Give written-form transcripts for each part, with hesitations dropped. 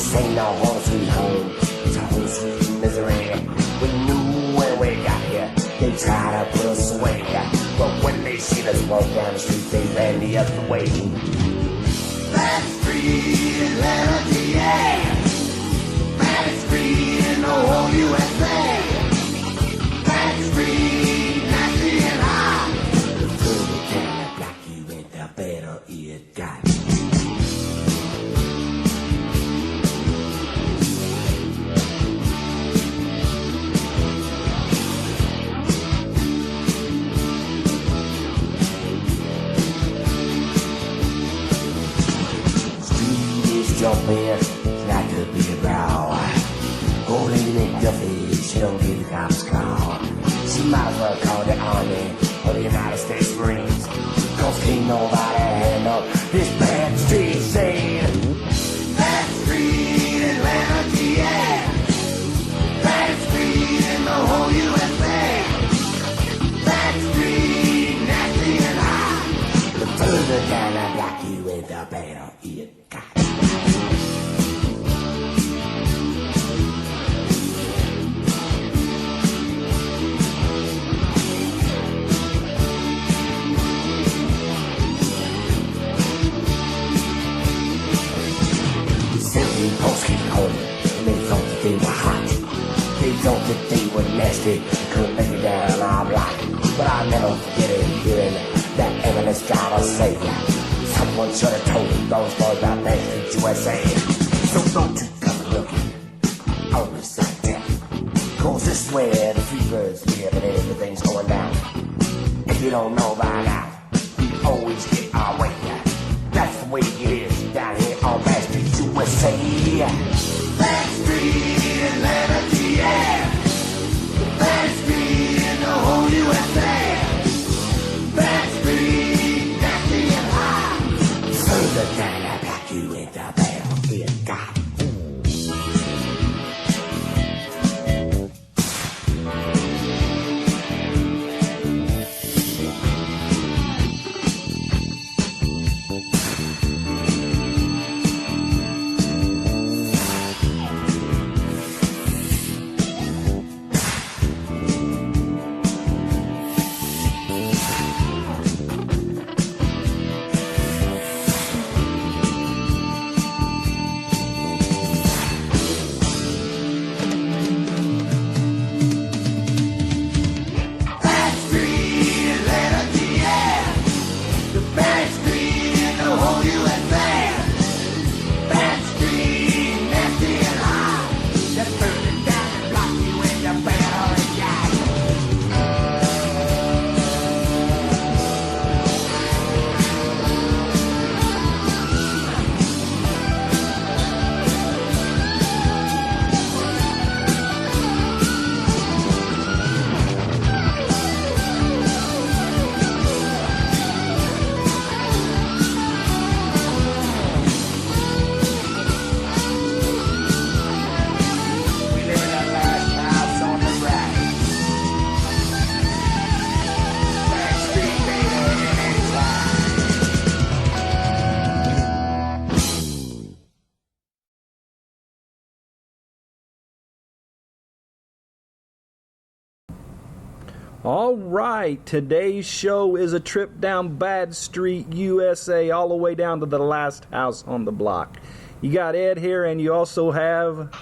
This ain't no home sweet home, it's a home sweet misery. We knew when we got here, they tried to put us away. But when they seen us walk down the street, they ran the other way. That's free Atlanta, yeah. That's free in the whole USA. That's free, nasty and hot. The further down the block you went, the better it got. Jumping like a big brow. Old lady McDuffie, she don't give the cops a call. She might as well call the Army or the United States Marines. Cause can't nobody handle this bad street scene. That's free Atlanta, yeah. That's free in the whole USA. That's free, nasty and hot. The further down the block you went, the better it got. Folks came home and they thought that they were hot. They thought that they were nasty, couldn't make it down our block. But I'll never forget it, hearing that ambulance driver say, someone should have told those boys about that street USA. So don't you come looking always like that. Cause this is where the Freebirds live and everything's going down. If you don't know by now, we always get our way down. That's the way it is down here on Back Street USA. Back Street Atlanta, yeah. Back Street in the whole USA. Back Street, nasty and hot. Further down the block you in the battle it got. All right, today's show is a trip down Bad Street, USA, all the way down to the last house on the block. You got Ed here, and you also have...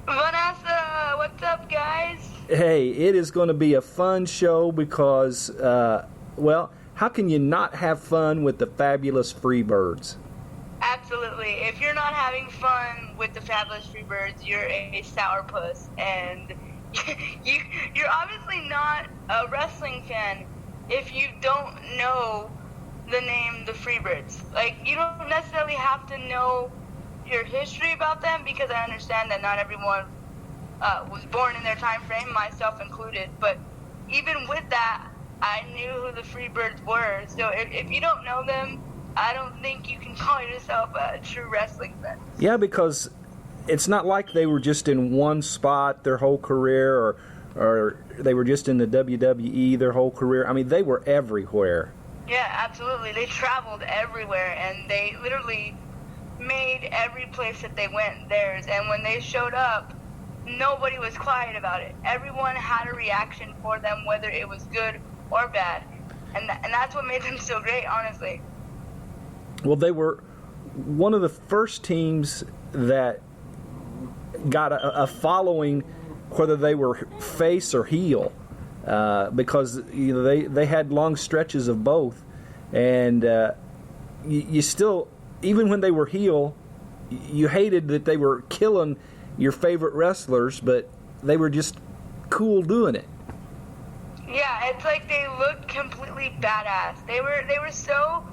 Vanessa, what's up, guys? Hey, it is going to be a fun show because, well, how can you not have fun with the Fabulous Freebirds? Absolutely. If you're not having fun with the Fabulous Freebirds, you're a sourpuss, and... You're obviously not a wrestling fan if you don't know the name the Freebirds. Like, you don't necessarily have to know your history about them, because I understand that not everyone was born in their time frame, myself included. But even with that, I knew who the Freebirds were. So if you don't know them, I don't think you can call yourself a true wrestling fan. Yeah, because it's not like they were just in one spot their whole career, or they were just in the WWE their whole career. I mean, they were everywhere. Yeah, absolutely. They traveled everywhere, and they literally made every place that they went theirs. And when they showed up, nobody was quiet about it. Everyone had a reaction for them, whether it was good or bad. And that's what made them so great, honestly. Well, they were one of the first teams that got a following, whether they were face or heel, because they had long stretches of both. And you still, even when they were heel, you hated that they were killing your favorite wrestlers, but they were just cool doing it. Yeah, it's like they looked completely badass. They were so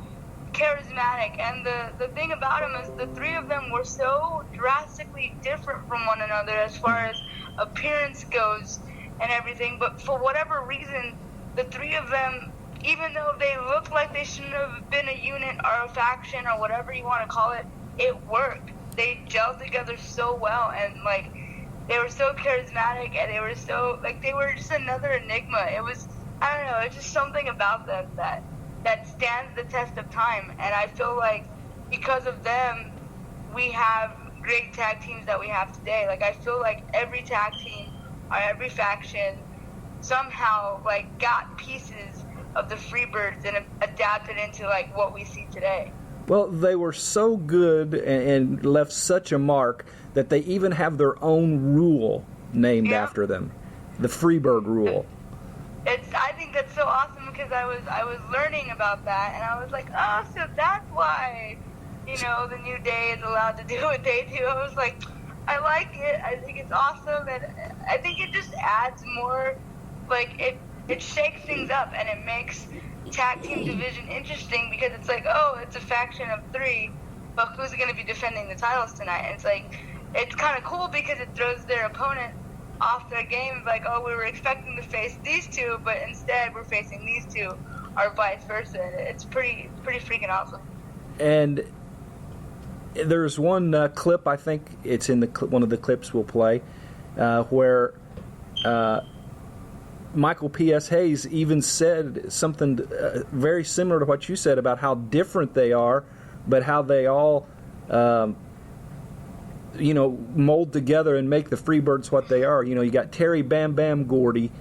charismatic, and the thing about them is the three of them were so drastically different from one another as far as appearance goes and everything. But for whatever reason, the three of them, even though they looked like they shouldn't have been a unit or a faction or whatever you want to call it, it worked. They gelled together so well, and like they were so charismatic, and they were so they were just another enigma. It was, I don't know, it's just something about them that stands the test of time. And I feel like because of them, we have great tag teams that we have today. Like I feel like every tag team or every faction somehow got pieces of the Freebirds and adapted into what we see today. Well, they were so good and left such a mark that they even have their own rule named after them, the Freebird rule. I think that's so awesome, because I was learning about that, and I was like, oh, so that's why, the New Day is allowed to do what they do. I was like, I like it. I think it's awesome, and I think it just adds more, it shakes things up, and it makes tag team division interesting, because it's it's a faction of three, but who's going to be defending the titles tonight? And it's kind of cool, because it throws their opponent off their game. We were expecting to face these two, but instead we're facing these two, or vice versa. It's pretty freaking awesome. And there's one clip, I think it's in one of the clips we'll play, where Michael P.S. Hayes even said something very similar to what you said about how different they are, but how they all, mold together and make the Freebirds what they are. You got Terry Bam Bam Gordy,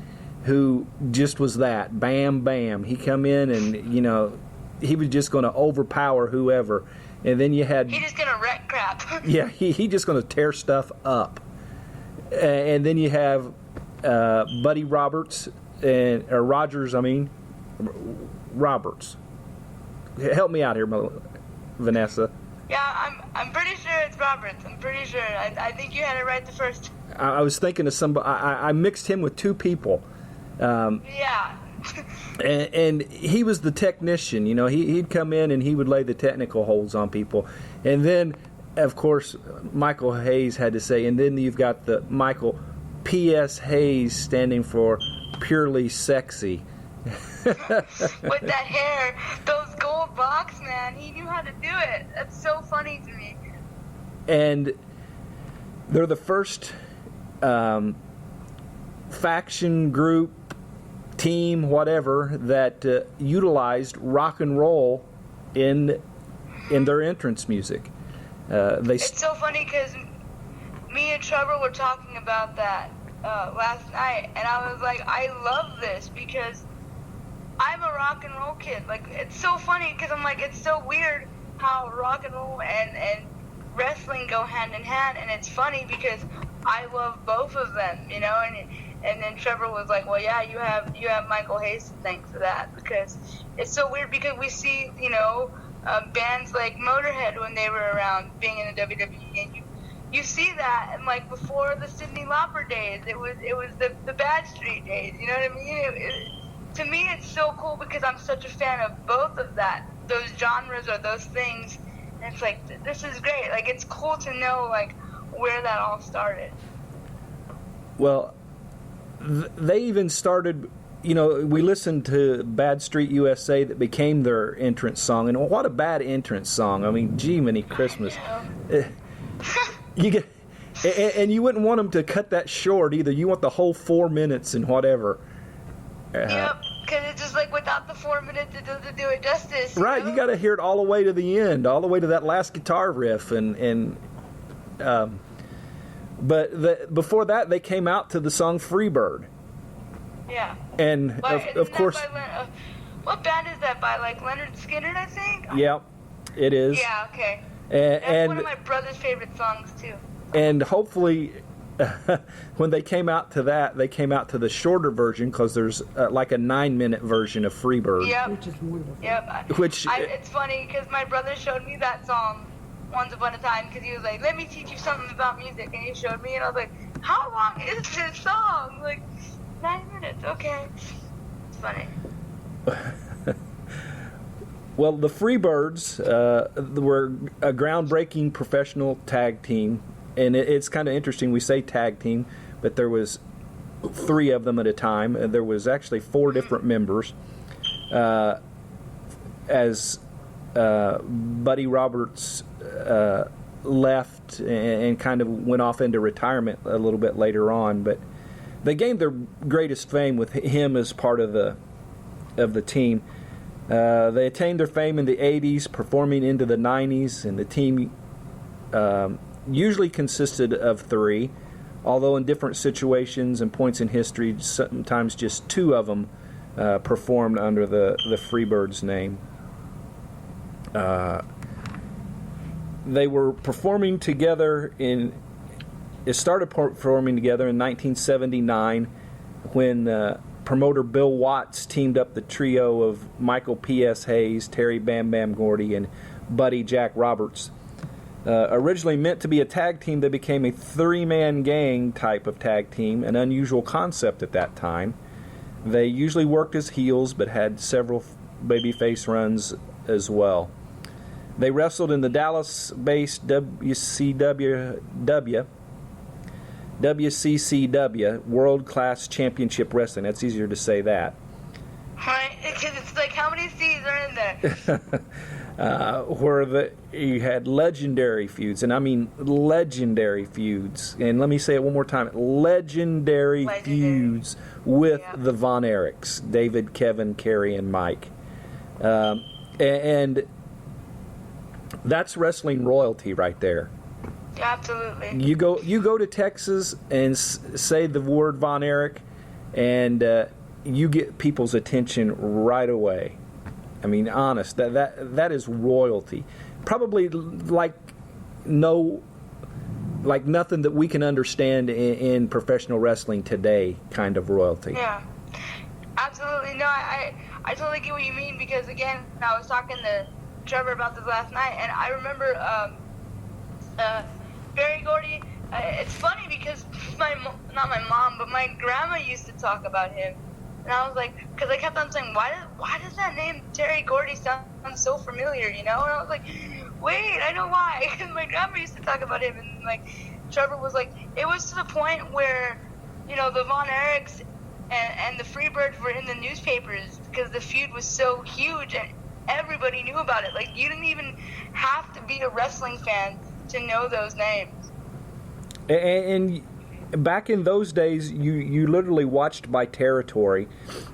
who just was that, bam, bam. He come in and, he was just going to overpower whoever. And then you had... He just going to wreck crap. Yeah, he just going to tear stuff up. And then you have... Buddy Roberts, or Rogers, Roberts. Help me out here, Vanessa. Yeah, I'm pretty sure it's Roberts. I'm pretty sure. I think you had it right the first. I was thinking of somebody. I mixed him with two people. Yeah. and he was the technician. He'd come in and he would lay the technical holds on people. And then, of course, Michael Hayes had to say, and then you've got the Michael P.S. Hayes, standing for purely sexy. With that hair, those gold locks, man, he knew how to do it. That's so funny to me. And they're the first faction, group, team, whatever, that utilized rock and roll in their entrance music. It's so funny, because me and Trevor were talking about that last night, and I was like, I love this, because I'm a rock and roll kid. It's so funny, because I'm like, it's so weird how rock and roll and wrestling go hand in hand, and it's funny because I love both of them, and then Trevor was like, well, yeah, you have Michael Hayes to thank for that, because it's so weird, because we see, bands like Motorhead, when they were around, being in the WWE, and you see that, and before the Cyndi Lauper days, it was the Bad Street days. You know what I mean? To me, it's so cool, because I'm such a fan of both of those genres or those things. And it's this is great. It's cool to know where that all started. Well, they even started. We listened to Bad Street USA, that became their entrance song, and what a bad entrance song! Gee, many Christmas. You get, and you wouldn't want them to cut that short either. You want the whole 4 minutes and whatever. Yep, Because it's just like without the 4 minutes, it doesn't do it justice. Right, you got to hear it all the way to the end, all the way to that last guitar riff, but before that, they came out to the song "Freebird." Yeah. And of course, what band is that by? Like Leonard Skinner, I think. Yeah, it is. Yeah. Okay. And That's one of my brother's favorite songs too. And hopefully, when they came out to that, they came out to the shorter version because there's like a 9-minute version of Freebird. Yep. Which is wonderful. Yep. It's funny because my brother showed me that song once upon a time because he was like, "Let me teach you something about music," and he showed me, and I was like, "How long is this song?" Like, 9 minutes. Okay. It's funny. Well, the Freebirds were a groundbreaking professional tag team, and it's kind of interesting. We say tag team, but there was 3 of them at a time. There was actually 4 different members. As Buddy Roberts left and kind of went off into retirement a little bit later on, but they gained their greatest fame with him as part of the team. They attained their fame in the 80s, performing into the 90s, and the team usually consisted of 3, although in different situations and points in history, sometimes just 2 of them performed under the Freebirds name. They were performing together it started performing together in 1979 when promoter Bill Watts teamed up the trio of Michael P.S. Hayes, Terry Bam Bam Gordy, and Buddy Jack Roberts. Originally meant to be a tag team, they became a 3-man gang type of tag team, an unusual concept at that time. They usually worked as heels, but had several babyface runs as well. They wrestled in the Dallas-based WCCW, World Class Championship Wrestling. That's easier to say that. Right, because it's like, how many C's are in there? Where you had legendary feuds, and I mean legendary feuds. And let me say it one more time: legendary feuds with the Von Erichs, David, Kevin, Kerry, and Mike. And that's wrestling royalty right there. Absolutely. You go to Texas and say the word Von Erich, and you get people's attention right away. I mean, honest, that is royalty. Probably like nothing that we can understand in professional wrestling today, kind of royalty. Yeah, absolutely. No, I totally get what you mean because, again, I was talking to Trevor about this last night, and I remember Barry Gordy. It's funny because not my mom, but my grandma used to talk about him. And I was like, because I kept on saying, why does that name Terry Gordy sound so familiar, you know? And I was like, wait, I know why. Because my grandma used to talk about him, and like Trevor was like, it was to the point where, you know, the Von Erichs and the Freebirds were in the newspapers because the feud was so huge and everybody knew about it. Like, you didn't even have to be a wrestling fan to know those names. And back in those days, you literally watched by territory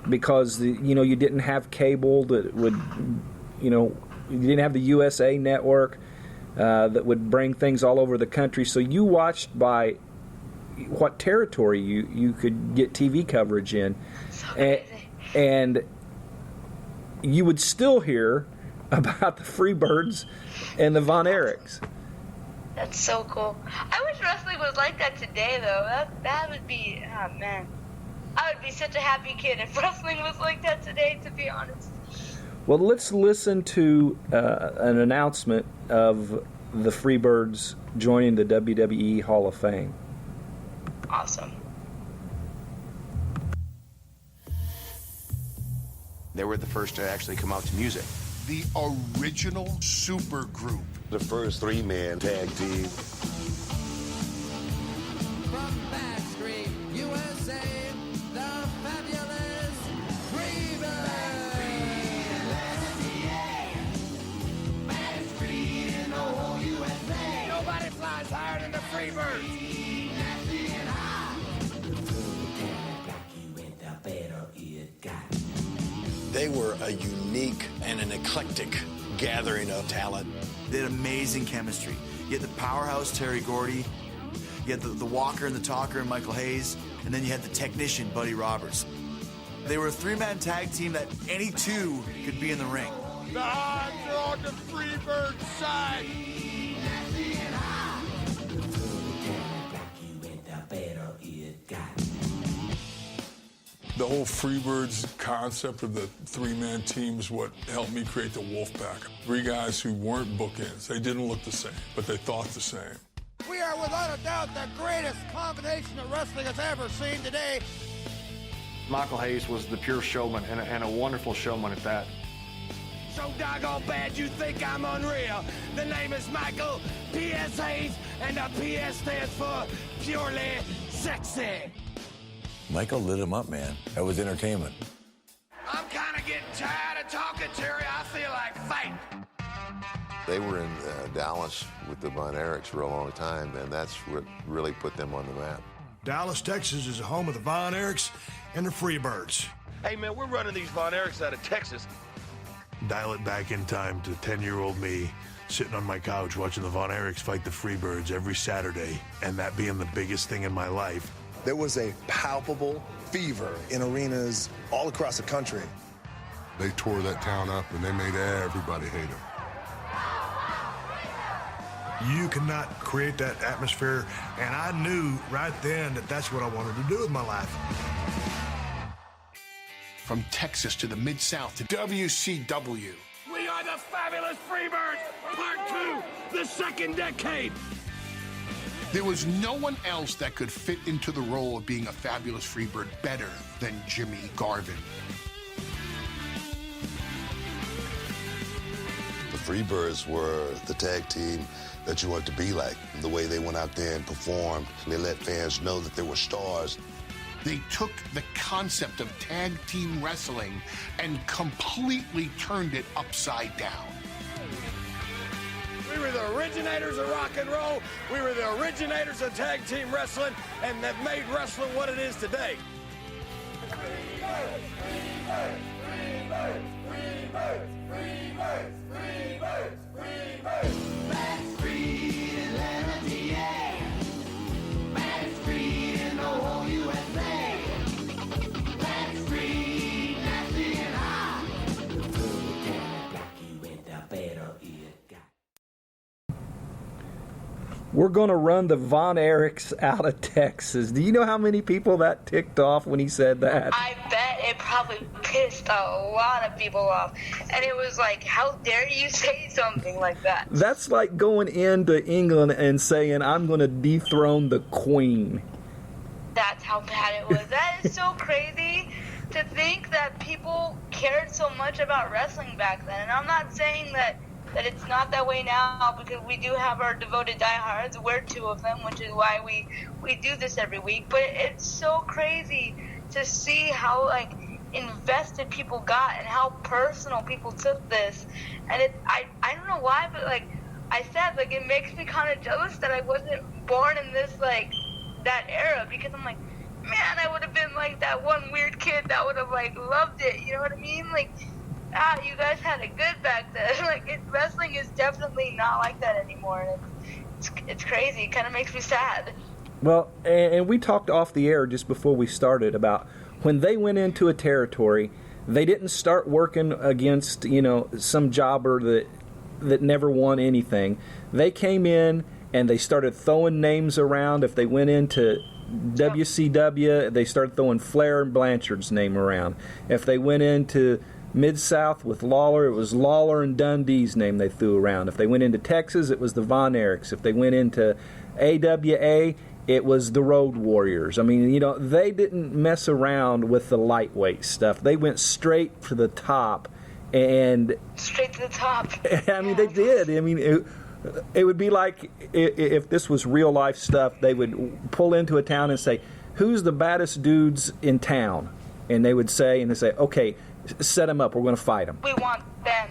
because you didn't have cable that would, you didn't have the USA Network that would bring things all over the country. So you watched by what territory you could get TV coverage in, So crazy. and you would still hear about the Freebirds and the Von Erichs. That's so cool. I wish wrestling was like that today, though. That would be, oh man, I would be such a happy kid if wrestling was like that today, to be honest. Well, let's listen to an announcement of the Freebirds joining the WWE Hall of Fame. Awesome. They were the first to actually come out to music. The original supergroup. The first 3-man tag team. From Backstreet, USA, the Fabulous Freebirds. Backstreet in the whole USA. Nobody flies higher than the Freebirds. Nasty and high. The better you and the better it got. They were a unique and an eclectic gathering of talent. They had amazing chemistry. You had the powerhouse Terry Gordy, you had the walker and the talker and Michael Hayes, and then you had the technician Buddy Roberts. They were a three-man tag team that any two could be in the ring. The odds are on the Freebird side. The whole Freebirds concept of the three-man team is what helped me create the Wolfpack. Three guys who weren't bookends. They didn't look the same, but they thought the same. We are without a doubt the greatest combination of wrestling has ever seen today. Michael Hayes was the pure showman and a wonderful showman at that. So doggone bad you think I'm unreal. The name is Michael P.S. Hayes, and the P.S. stands for purely sexy. Michael lit him up, man. That was entertainment. I'm kind of getting tired of talking, Terry. I feel like fighting. They were in Dallas with the Von Erichs for a long time, and that's what really put them on the map. Dallas, Texas is the home of the Von Erichs and the Freebirds. Hey, man, we're running these Von Erichs out of Texas. Dial it back in time to 10-year-old me sitting on my couch watching the Von Erichs fight the Freebirds every Saturday, and that being the biggest thing in my life. There was a palpable fever in arenas all across the country. They tore that town up, and they made everybody hate them. You cannot create that atmosphere, and I knew right then that that's what I wanted to do with my life. From Texas to the Mid-South to WCW. We are the Fabulous Freebirds, Part 2, the second decade. There was no one else that could fit into the role of being a Fabulous Freebird better than Jimmy Garvin. The Freebirds were the tag team that you wanted to be like. The way they went out there and performed, and they let fans know that they were stars. They took the concept of tag team wrestling and completely turned it upside down. We were the originators of rock and roll. We were the originators of tag team wrestling, and that made wrestling what it is today. Freebirds, Freebirds, Freebirds, Freebirds, Freebirds, Freebirds, Freebirds. Max Freed in Atlanta, DA. Max Freed in the whole USA. Max Freed, nasty and hot. We're going to run the Von Erichs out of Texas. Do you know how many people that ticked off when he said that? I bet it probably pissed a lot of people off. And it was like, how dare you say something like that? That's like going into England and saying, I'm going to dethrone the Queen. That's how bad it was. That is so crazy to think that people cared so much about wrestling back then. And I'm not saying that it's not that way now, because we do have our devoted diehards. We're two of them, which is why we do this every week. But it's so crazy to see how like invested people got and how personal people took this. And I don't know why, but like I said, like it makes me kind of jealous that I wasn't born in this like that era, because I'm like, man, I would have been like that one weird kid that would have like loved it. You know what I mean? Like, you guys had it good back then. Like, wrestling is definitely not like that anymore. It's crazy. It kind of makes me sad. Well, and we talked off the air just before we started about when they went into a territory, they didn't start working against, some jobber that never won anything. They came in and they started throwing names around. If they went into WCW, they started throwing Flair and Blanchard's name around. If they went into Mid-South with Lawler, it was Lawler and Dundee's name they threw around. If they went into Texas, it was the Von Erichs. If they went into AWA, it was the Road Warriors. I mean, they didn't mess around with the lightweight stuff. They went straight for the top. And straight to the top. I mean, they did. I mean, it would be like if this was real life stuff, they would pull into a town and say, who's the baddest dudes in town? And they would say, okay, set them up. We're going to fight them. We want them.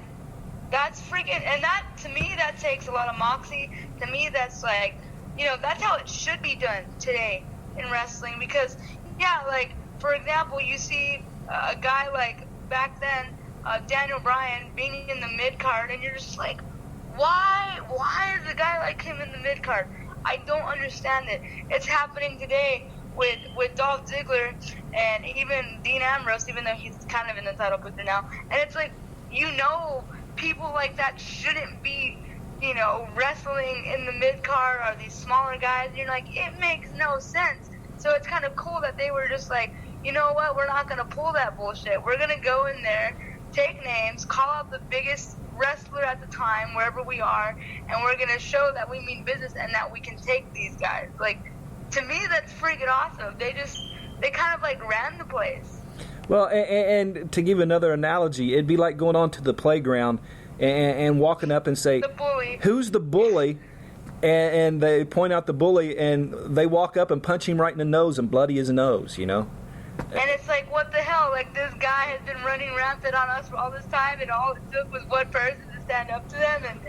That's freaking, and that, to me, that takes a lot of moxie. To me, that's like, that's how it should be done today in wrestling. Because, like, for example, you see a guy like back then, Daniel Bryan being in the mid card, and you're just like, why is a guy like him in the mid card? I don't understand it. It's happening today with Dolph Ziggler and even Dean Ambrose, even though he's kind of in the title picture now. And it's like, people like that shouldn't be, wrestling in the mid card or these smaller guys. And you're like, it makes no sense. So it's kind of cool that they were just like, you know what, we're not going to pull that bullshit. We're going to go in there, take names, call out the biggest wrestler at the time, wherever we are, and we're going to show that we mean business and that we can take these guys. Like, to me, that's freaking awesome. They kind of like ran the place. Well, and to give another analogy, it'd be like going onto the playground and walking up and say, who's the bully? And they point out the bully, and they walk up and punch him right in the nose and bloody his nose, And it's like, what the hell? Like, this guy has been running rampant on us for all this time, and all it took was one person to stand up to them, and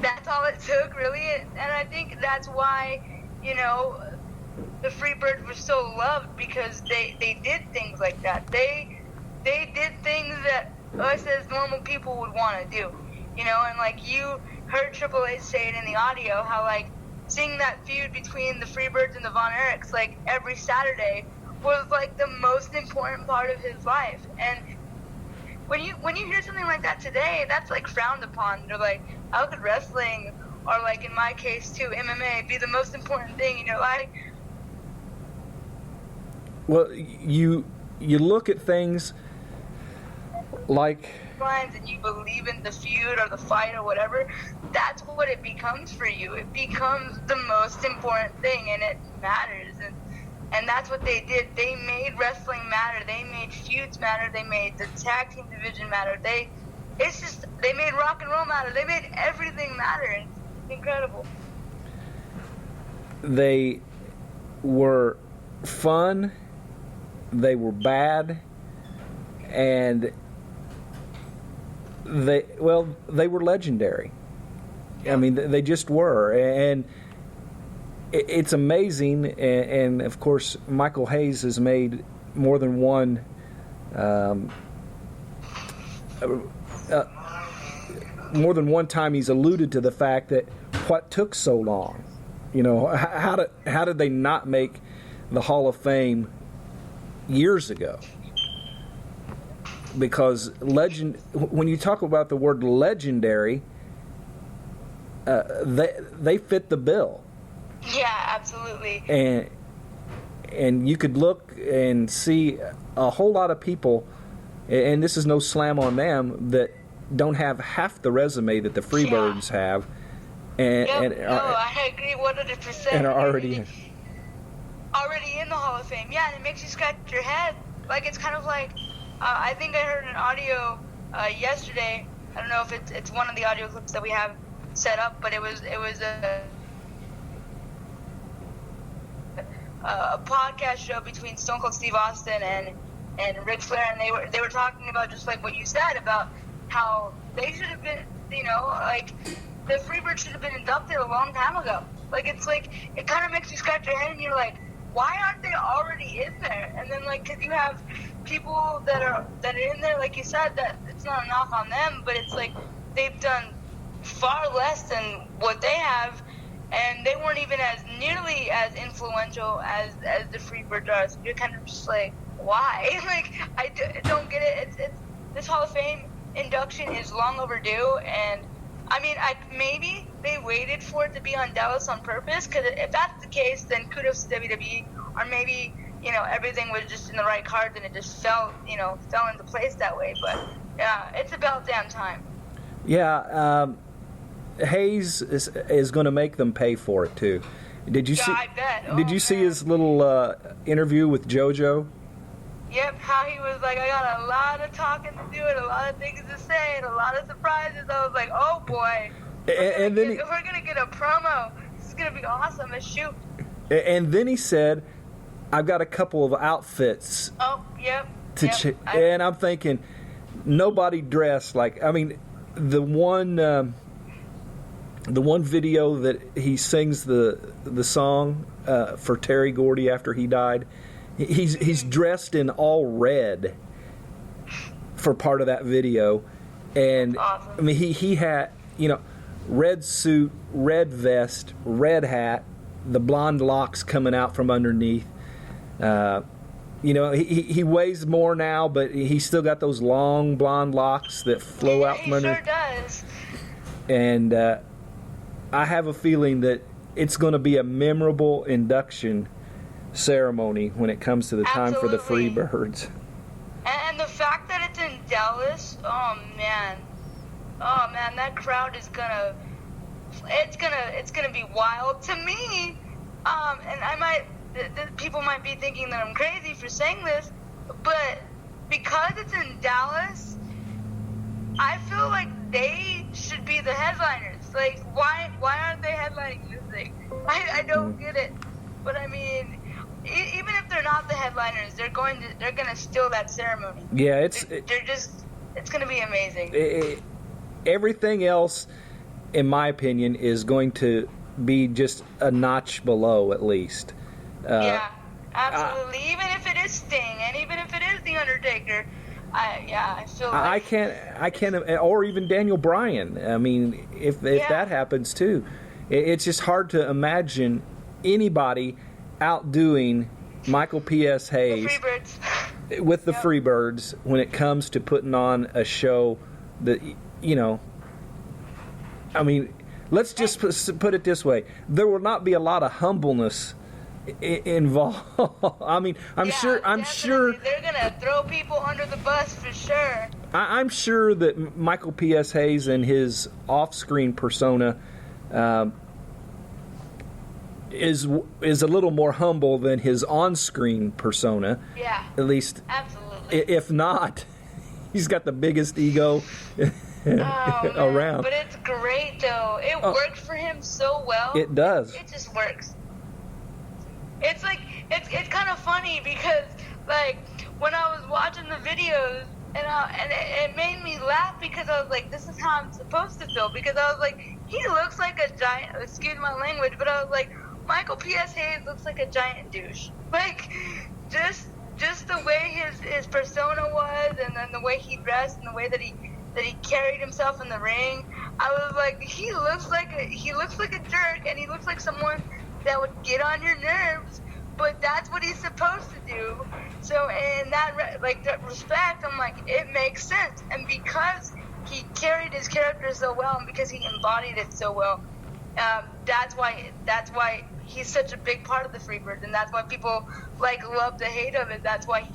that's all it took, really. And I think that's why, the Freebirds were so loved, because they did things like that. They did things that us as normal people would want to do, and like you heard Triple H say it in the audio, how like seeing that feud between the Freebirds and the Von Erichs like every Saturday was like the most important part of his life. And when you hear something like that today, that's like frowned upon. They're like, how could wrestling, or like in my case too, MMA, be the most important thing in your life? Well, you look at things like, and you believe in the feud or the fight or whatever, that's what it becomes for you. It becomes the most important thing, and it matters. And that's what they did. They made wrestling matter. They made feuds matter. They made the tag team division matter. They made rock and roll matter. They made everything matter. It's incredible. They were fun. They were bad, and they were legendary. I mean, they just were, and it's amazing. And of course, Michael Hayes has made more than one time he's alluded to the fact that what took so long. How did they not make the Hall of Fame years ago? Because when you talk about the word legendary, they fit the bill. Yeah, absolutely. And you could look and see a whole lot of people, and this is no slam on them, that don't have half the resume that the Freebirds have, I agree 100%. And are already in the Hall of Fame. Yeah, and it makes you scratch your head. Like, it's kind of like, I think I heard an audio yesterday. I don't know if it's one of the audio clips that we have set up, but it was a podcast show between Stone Cold Steve Austin and Ric Flair, and they were talking about just like what you said about how they should have been, like the Freebirds should have been inducted a long time ago. Like, it's like, it kind of makes you scratch your head, and you're like, why aren't they already in there? And then, like, because you have people that are in there, like you said, that it's not a knock on them, but it's like they've done far less than what they have, and they weren't even nearly as influential as the Freebirds are. So you're kind of just like, why? Like, I don't get it. It's this Hall of Fame induction is long overdue, and I mean, maybe they waited for it to be on Dallas on purpose, because if that's the case, then kudos to WWE, or maybe, everything was just in the right cards and it just fell into place that way. But yeah, it's about damn time. Yeah, Hayes is going to make them pay for it too. Did you see? I bet. Did you see his little interview with JoJo? Yep, how he was like, I got a lot of talking to do and a lot of things to say and a lot of surprises. I was like, oh boy, we're gonna get a promo. This is gonna be awesome. Let's shoot. And then he said, I've got a couple of outfits. Oh, yep. And I'm thinking, nobody dressed like. I mean, the one video that he sings the song for Terry Gordy after he died. He's dressed in all red for part of that video, and awesome. I mean he had, you know, red suit, red vest, red hat, the blonde locks coming out from underneath. You know, he weighs more now, but he's still got those long blonde locks that flow out from underneath. He sure does. And I have a feeling that it's going to be a memorable induction ceremony when it comes to the time for the Freebirds. And the fact that it's in Dallas, oh man, that crowd is it's gonna be wild to me. And people might be thinking that I'm crazy for saying this, but because it's in Dallas, I feel like they should be the headliners. Like, why aren't they headlining this thing? I don't get it. But I mean, even if they're not the headliners, they're gonna steal that ceremony. Yeah, it's gonna be amazing. Everything else, in my opinion, is going to be just a notch below, at least. Yeah, absolutely. Even if it is Sting, and even if it is The Undertaker, I feel like I can't, or even Daniel Bryan. I mean, if that happens too, it's just hard to imagine anybody outdoing Michael P.S. Hayes with the Freebirds when it comes to putting on a show that, you know, I mean, let's just put it this way: there will not be a lot of humbleness involved. I mean, I'm sure they're gonna throw people under the bus for sure. I'm sure that Michael P.S. Hayes and his off-screen persona is a little more humble than his on-screen persona. Yeah. At least, absolutely. If not, he's got the biggest ego around. But it's great though. It works for him so well. It does. It just works. It's like it's kind of funny because like when I was watching the videos and it made me laugh because I was like, this is how I'm supposed to feel, because I was like, he looks like a giant. Excuse my language, but I was like, Michael P.S. Hayes looks like a giant douche. Like just the way his persona was, and then the way he dressed, and the way that he carried himself in the ring. I was like, he looks like a jerk, and he looks like someone that would get on your nerves, but that's what he's supposed to do. So in that respect, I'm like, it makes sense. And because he carried his character so well, and because he embodied it so well, that's why he's such a big part of the Freebirds, and that's why people like love the hate of it. That's why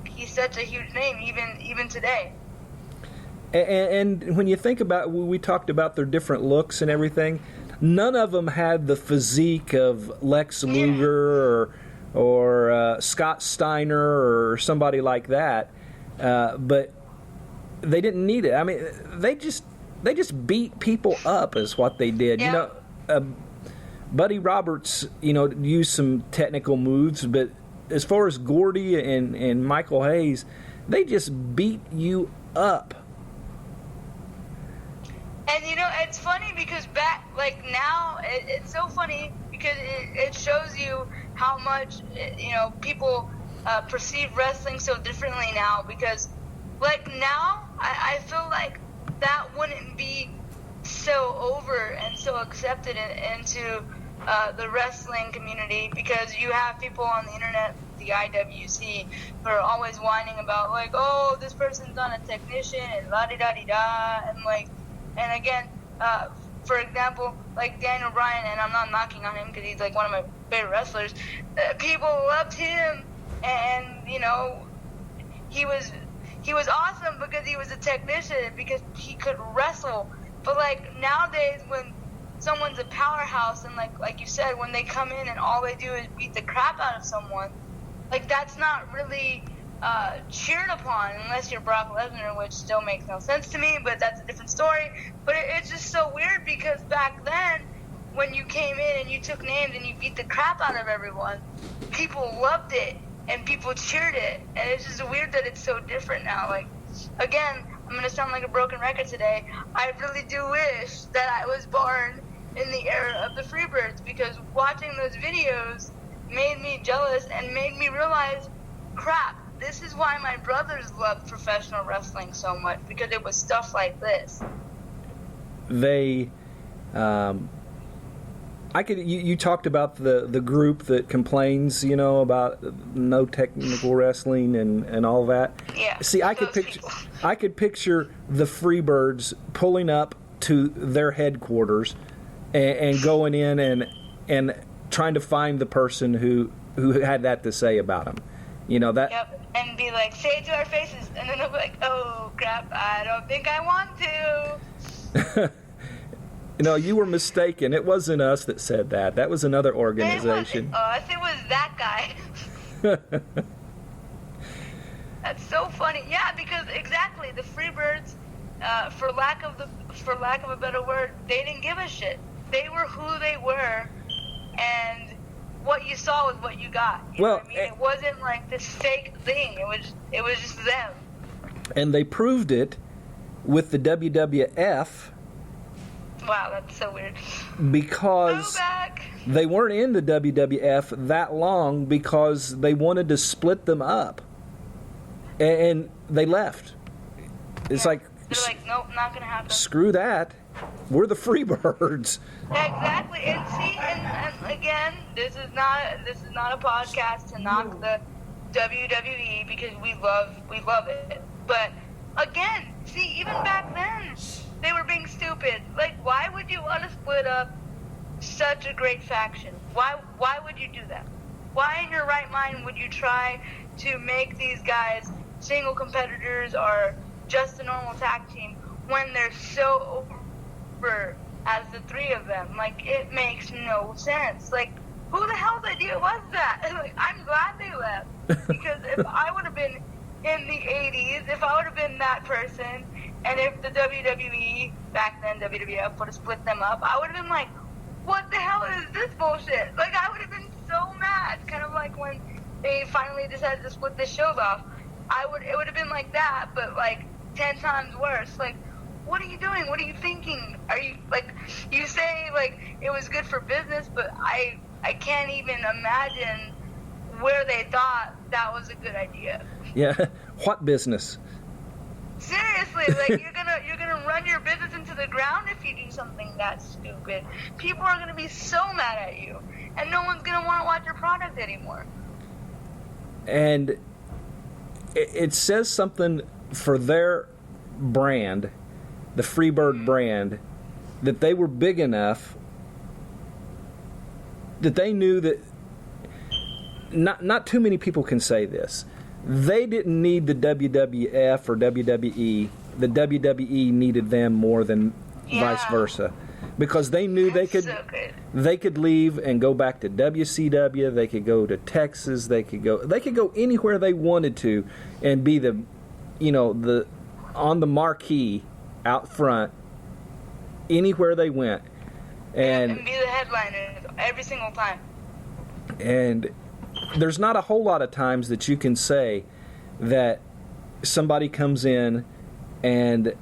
he's such a huge name, even today. And when you think about, we talked about their different looks and everything, none of them had the physique of Lex Luger or Scott Steiner or somebody like that, but they didn't need it. I mean, they just beat people up is what they did. Yeah. You know, Buddy Roberts, you know, used some technical moves, but as far as Gordy and Michael Hayes, they just beat you up. And you know, it's funny because now it's so funny because it shows you how much, you know, people perceive wrestling so differently now, because like now I feel like that wouldn't be so over and so accepted into the wrestling community, because you have people on the internet, the IWC, who are always whining about like, oh, this person's not a technician and la-di-da-di-da, and like, and again, for example, like Daniel Bryan, and I'm not knocking on him because he's like one of my favorite wrestlers, people loved him, and you know, he was awesome because he was a technician, because he could wrestle. But like nowadays, when someone's a powerhouse, and like you said, when they come in and all they do is beat the crap out of someone, like that's not really cheered upon, unless you're Brock Lesnar, which still makes no sense to me, but that's a different story. But it's just so weird, because back then, when you came in and you took names and you beat the crap out of everyone, people loved it and people cheered it, and it's just weird that it's so different now. Like, again, I'm going to sound like a broken record today. I really do wish that I was born in the era of the Freebirds, because watching those videos made me jealous and made me realize, crap, this is why my brothers loved professional wrestling so much, because it was stuff like this. They, you talked about the group that complains, about no technical wrestling and all that. Yeah. See, I could picture the Freebirds pulling up to their headquarters and going in and trying to find the person who had that to say about them. That. Yep. And be like, say it to our faces, and then they'll be like, oh crap, I don't think I want to. You were mistaken. It wasn't us that said that. That was another organization. It was that guy. That's so funny. Yeah, because exactly, the Freebirds, for lack of a better word, they didn't give a shit. They were who they were, and what you saw was what you got. You know what I mean? It wasn't like this fake thing. It was just them. And they proved it with the WWF. Wow, that's so weird. Because they weren't in the WWF that long because they wanted to split them up. And they left. It's like, they're like, nope, not going to happen. Screw that. We're the Freebirds. Exactly. And see, and again, this is not a podcast to knock the WWE, because we love it. But again, see, even back then, they were being stupid. Like, why would you want to split up such a great faction? Why would you do that? Why in your right mind would you try to make these guys single competitors or just a normal tag team when they're so over as the three of them? Like, it makes no sense. Like, who the hell's idea was that? Like, I'm glad they left, because if I would have been in the 80s, if I would have been that person, and if the WWE, back then WWF, would have split them up, I would have been like, what the hell is this bullshit? Like, I would have been so mad. Kind of like when they finally decided to split the shows off. It would have been like that, but like 10 times worse. Like, what are you doing? What are you thinking? Are you, like, you say, like, it was good for business, but I can't even imagine where they thought that was a good idea. Yeah, what business? Seriously, like, you're gonna run your business into the ground if you do something that stupid. People are gonna be so mad at you, and no one's gonna want to watch your product anymore. And it says something for their brand, the Freebird brand, that they were big enough that they knew that not too many people can say this. They didn't need the WWF or WWE. The WWE needed them more than vice versa, because they knew they could leave and go back to WCW. They could go to Texas. They could go anywhere they wanted to, and be the on the marquee out front anywhere they went, and be the headliner every single time. And there's not a whole lot of times that you can say that somebody comes in and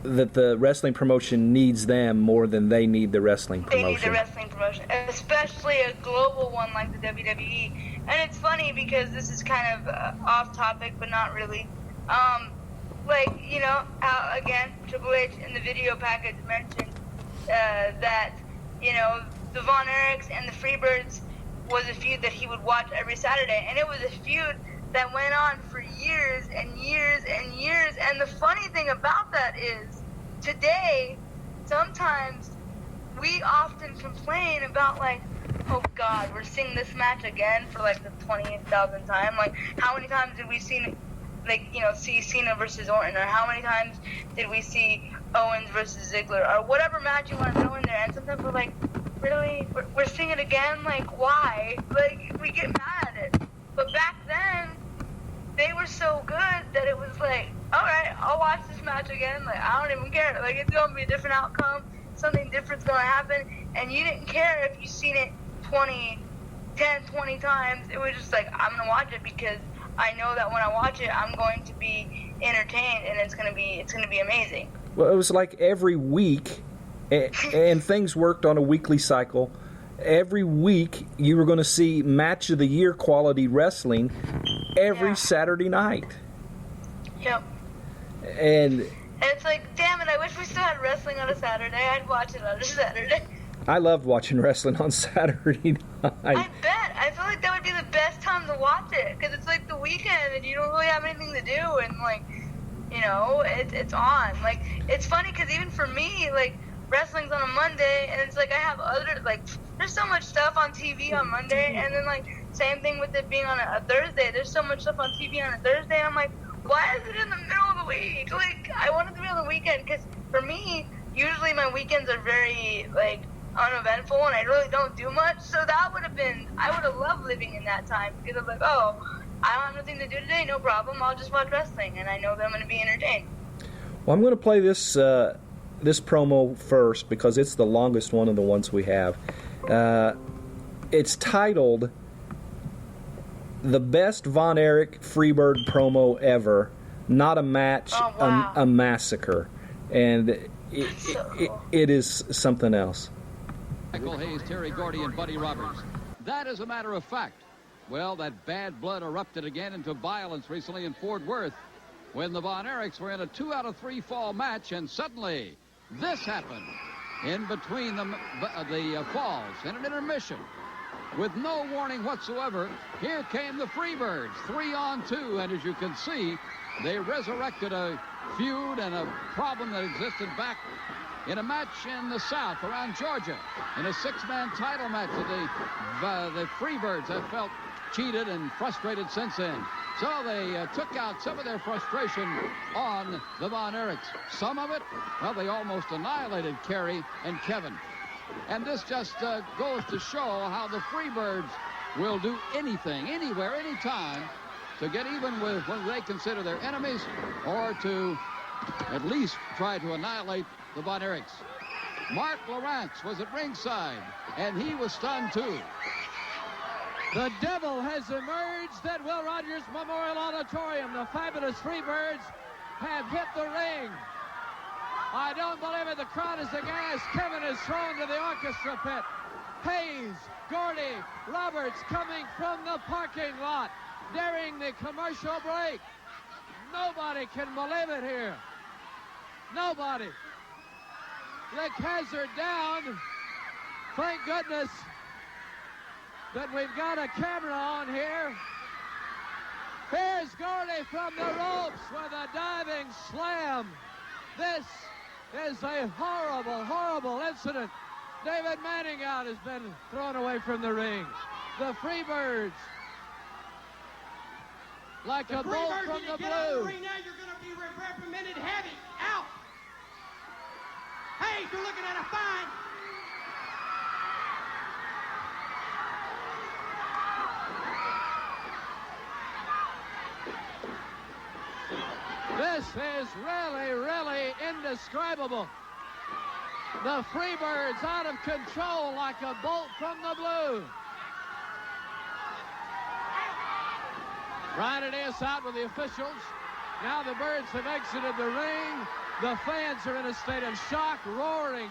that the wrestling promotion needs them more than they need the wrestling promotion. They need the wrestling promotion, especially a global one like the WWE. And it's funny because this is kind of off topic, but not really. How, again, Triple H in the video package mentioned that, the Von Erichs and the Freebirds was a feud that he would watch every Saturday, and it was a feud that went on for years and years and years. And the funny thing about that is, today, sometimes we often complain about, like, oh God, we're seeing this match again for like the 20,000th time. Like, how many times did we see Cena versus Orton, or how many times did we see Owens versus Ziggler, or whatever match you want to throw in there? And sometimes we're like, really? We're seeing it again? Like, why? Like, we get mad at it. But back then, they were so good that it was like, alright, I'll watch this match again. Like, I don't even care. Like, it's going to be a different outcome. Something different's going to happen. And you didn't care if you've seen it 20 times. It was just like, I'm going to watch it because I know that when I watch it, I'm going to be entertained, and it's going to be amazing. Well, it was like every week, and things worked on a weekly cycle. Every week, you were going to see match of the year quality wrestling every Saturday night. Yep. And it's like, damn it, I wish we still had wrestling on a Saturday. I'd watch it on a Saturday. I loved watching wrestling on Saturday night. I bet. I feel like that would be the best time to watch it, because it's like the weekend and you don't really have anything to do, and like, you know, it's on. Like, it's funny because even for me, like, wrestling's on a Monday, and it's like I have other, like, there's so much stuff on TV on Monday, and then like same thing with it being on a Thursday. There's so much stuff on TV on a Thursday, and I'm like, why is it in the middle of the week? Like, I want it to be on the weekend, because for me, usually my weekends are very, like, uneventful, and I really don't do much, so that would have been, I would have loved living in that time, because I'm like, oh, I don't have nothing to do today, no problem, I'll just watch wrestling, and I know that I'm going to be entertained. Well, I'm going to play this this promo first, because it's the longest one of the ones we have. It's titled "The Best Von Erich Freebird Promo Ever, Not a Match, a Massacre," and it is something else. Michael Hayes, Terry Gordy, and Buddy Roberts. That is a matter of fact. Well, that bad blood erupted again into violence recently in Fort Worth when the Von Erichs were in a 2 out of 3 fall match, and suddenly this happened in between the falls in an intermission. With no warning whatsoever, here came the Freebirds, 3-on-2, and as you can see, they resurrected a feud and a problem that existed back in a match in the South around Georgia, in a 6-man title match that the Freebirds have felt cheated and frustrated since then. So they took out some of their frustration on the Von Erichs. Some of it, well, they almost annihilated Kerry and Kevin. And this just goes to show how the Freebirds will do anything, anywhere, anytime, to get even with what they consider their enemies, or to at least try to annihilate the Von Erichs. Mark Lawrence was at ringside, and he was stunned too. The devil has emerged at Will Rogers Memorial Auditorium. The Fabulous Freebirds have hit the ring. I don't believe it. The crowd is aghast. Kevin is thrown to the orchestra pit. Hayes, Gordy, Roberts coming from the parking lot during the commercial break. Nobody can believe it here. Nobody. Lick Hazard down. Thank goodness that we've got a camera on here. Here's Gordy from the ropes with a diving slam. This is a horrible, horrible incident. David Manningout has been thrown away from the ring. The Freebirds, like a bolt from the blue. Out of the ring now, you're going to be reprimanded heavy. Out. Hey, you're looking at a fine. This is really, really indescribable. The Freebirds out of control like a bolt from the blue. Brian and Ace out with the officials. Now the Birds have exited the ring. The fans are in a state of shock, roaring,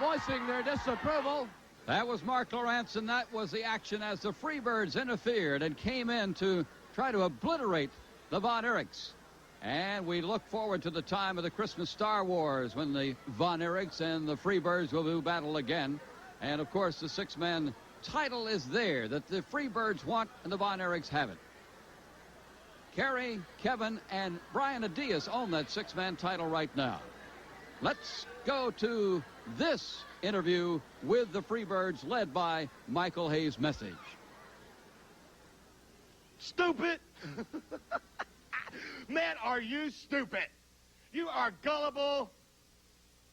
voicing their disapproval. That was Mark Lawrence, and that was the action as the Freebirds interfered and came in to try to obliterate the Von Erichs. And we look forward to the time of the Christmas Star Wars when the Von Erichs and the Freebirds will do battle again. And, of course, the 6-man title is there that the Freebirds want, and the Von Erichs have it. Kerry, Kevin, and Brian Adias own that 6-man title right now. Let's go to this interview with the Freebirds, led by Michael Hayes' message. Stupid! Man, are you stupid? You are gullible.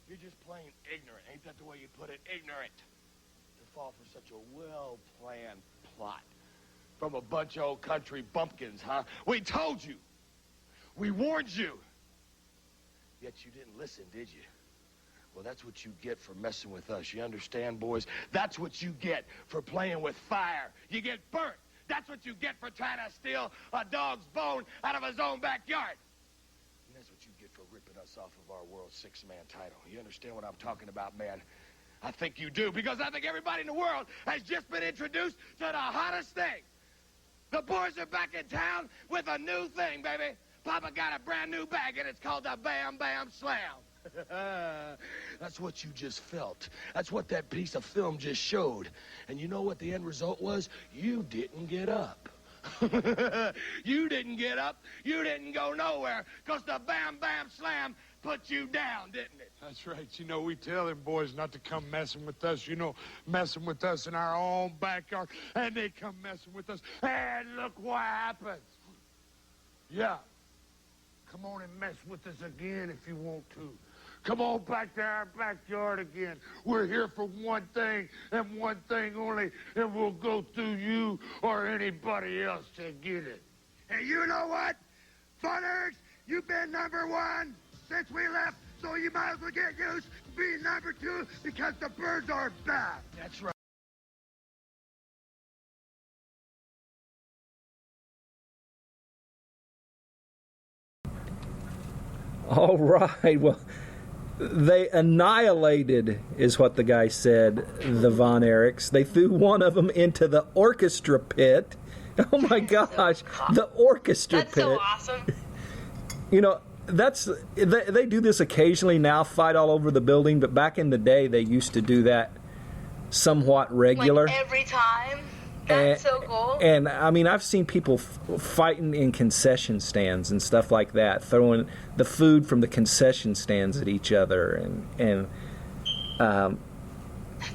You're just plain ignorant. Ain't that the way you put it? Ignorant. To fall for such a well-planned plot from a bunch of old country bumpkins, huh? We told you. We warned you. Yet you didn't listen, did you? Well, that's what you get for messing with us. You understand, boys? That's what you get for playing with fire. You get burnt. That's what you get for trying to steal a dog's bone out of his own backyard. And that's what you get for ripping us off of our world 6-man title. You understand what I'm talking about, man? I think you do, because I think everybody in the world has just been introduced to the hottest thing. The boys are back in town with a new thing, baby. Papa got a brand new bag, and it's called the Bam Bam Slam. That's what you just felt. That's what that piece of film just showed. And you know what the end result was? You didn't get up. You didn't get up. You didn't go nowhere, because the Bam Bam Slam put you down, didn't it? That's right. You know, we tell them boys not to come messing with us, messing with us in our own backyard, and they come messing with us, and look what happens. Yeah. Come on and mess with us again if you want to. Come on back to our backyard again. We're here for one thing and one thing only, and we'll go through you or anybody else to get it. And you know what? Von Erichs, you've been number one since we left, so you might as well get used to being number two, because the birds are back. That's right. All right. Well, they annihilated, is what the guy said, the Von Erichs. They threw one of them into the orchestra pit. Oh, my gosh. The orchestra pit. That's so awesome. You know, they do this occasionally now, fight all over the building, but back in the day, they used to do that somewhat regular. Like every time? That's so cool. And, I mean, I've seen people fighting in concession stands and stuff like that, throwing the food from the concession stands at each other. That's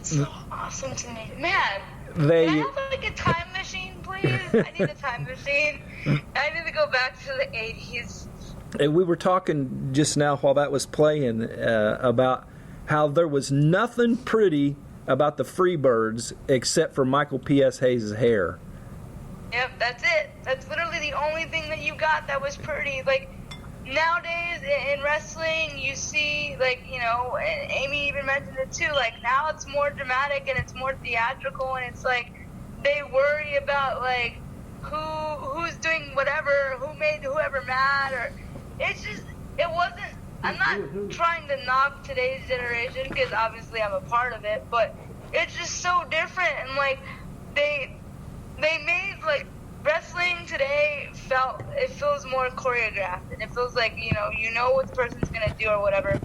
so awesome to me. Man, can I have, like, a time machine, please? I need a time machine. I need to go back to the 80s. And we were talking just now while that was playing about how there was nothing pretty about the Freebirds except for Michael P.S. Hayes' hair. Yep, that's it. That's literally the only thing that you got that was pretty. Like, nowadays in wrestling, you see, like, you know, and Amy even mentioned it too, like, now it's more dramatic and it's more theatrical, and it's like they worry about, like, who's doing whatever, who made whoever mad, or it's just, it wasn't. I'm not trying to knock today's generation, because obviously I'm a part of it, but it's just so different. And, like, they made, like, wrestling today feels more choreographed, and it feels like, you know what the person's gonna do or whatever.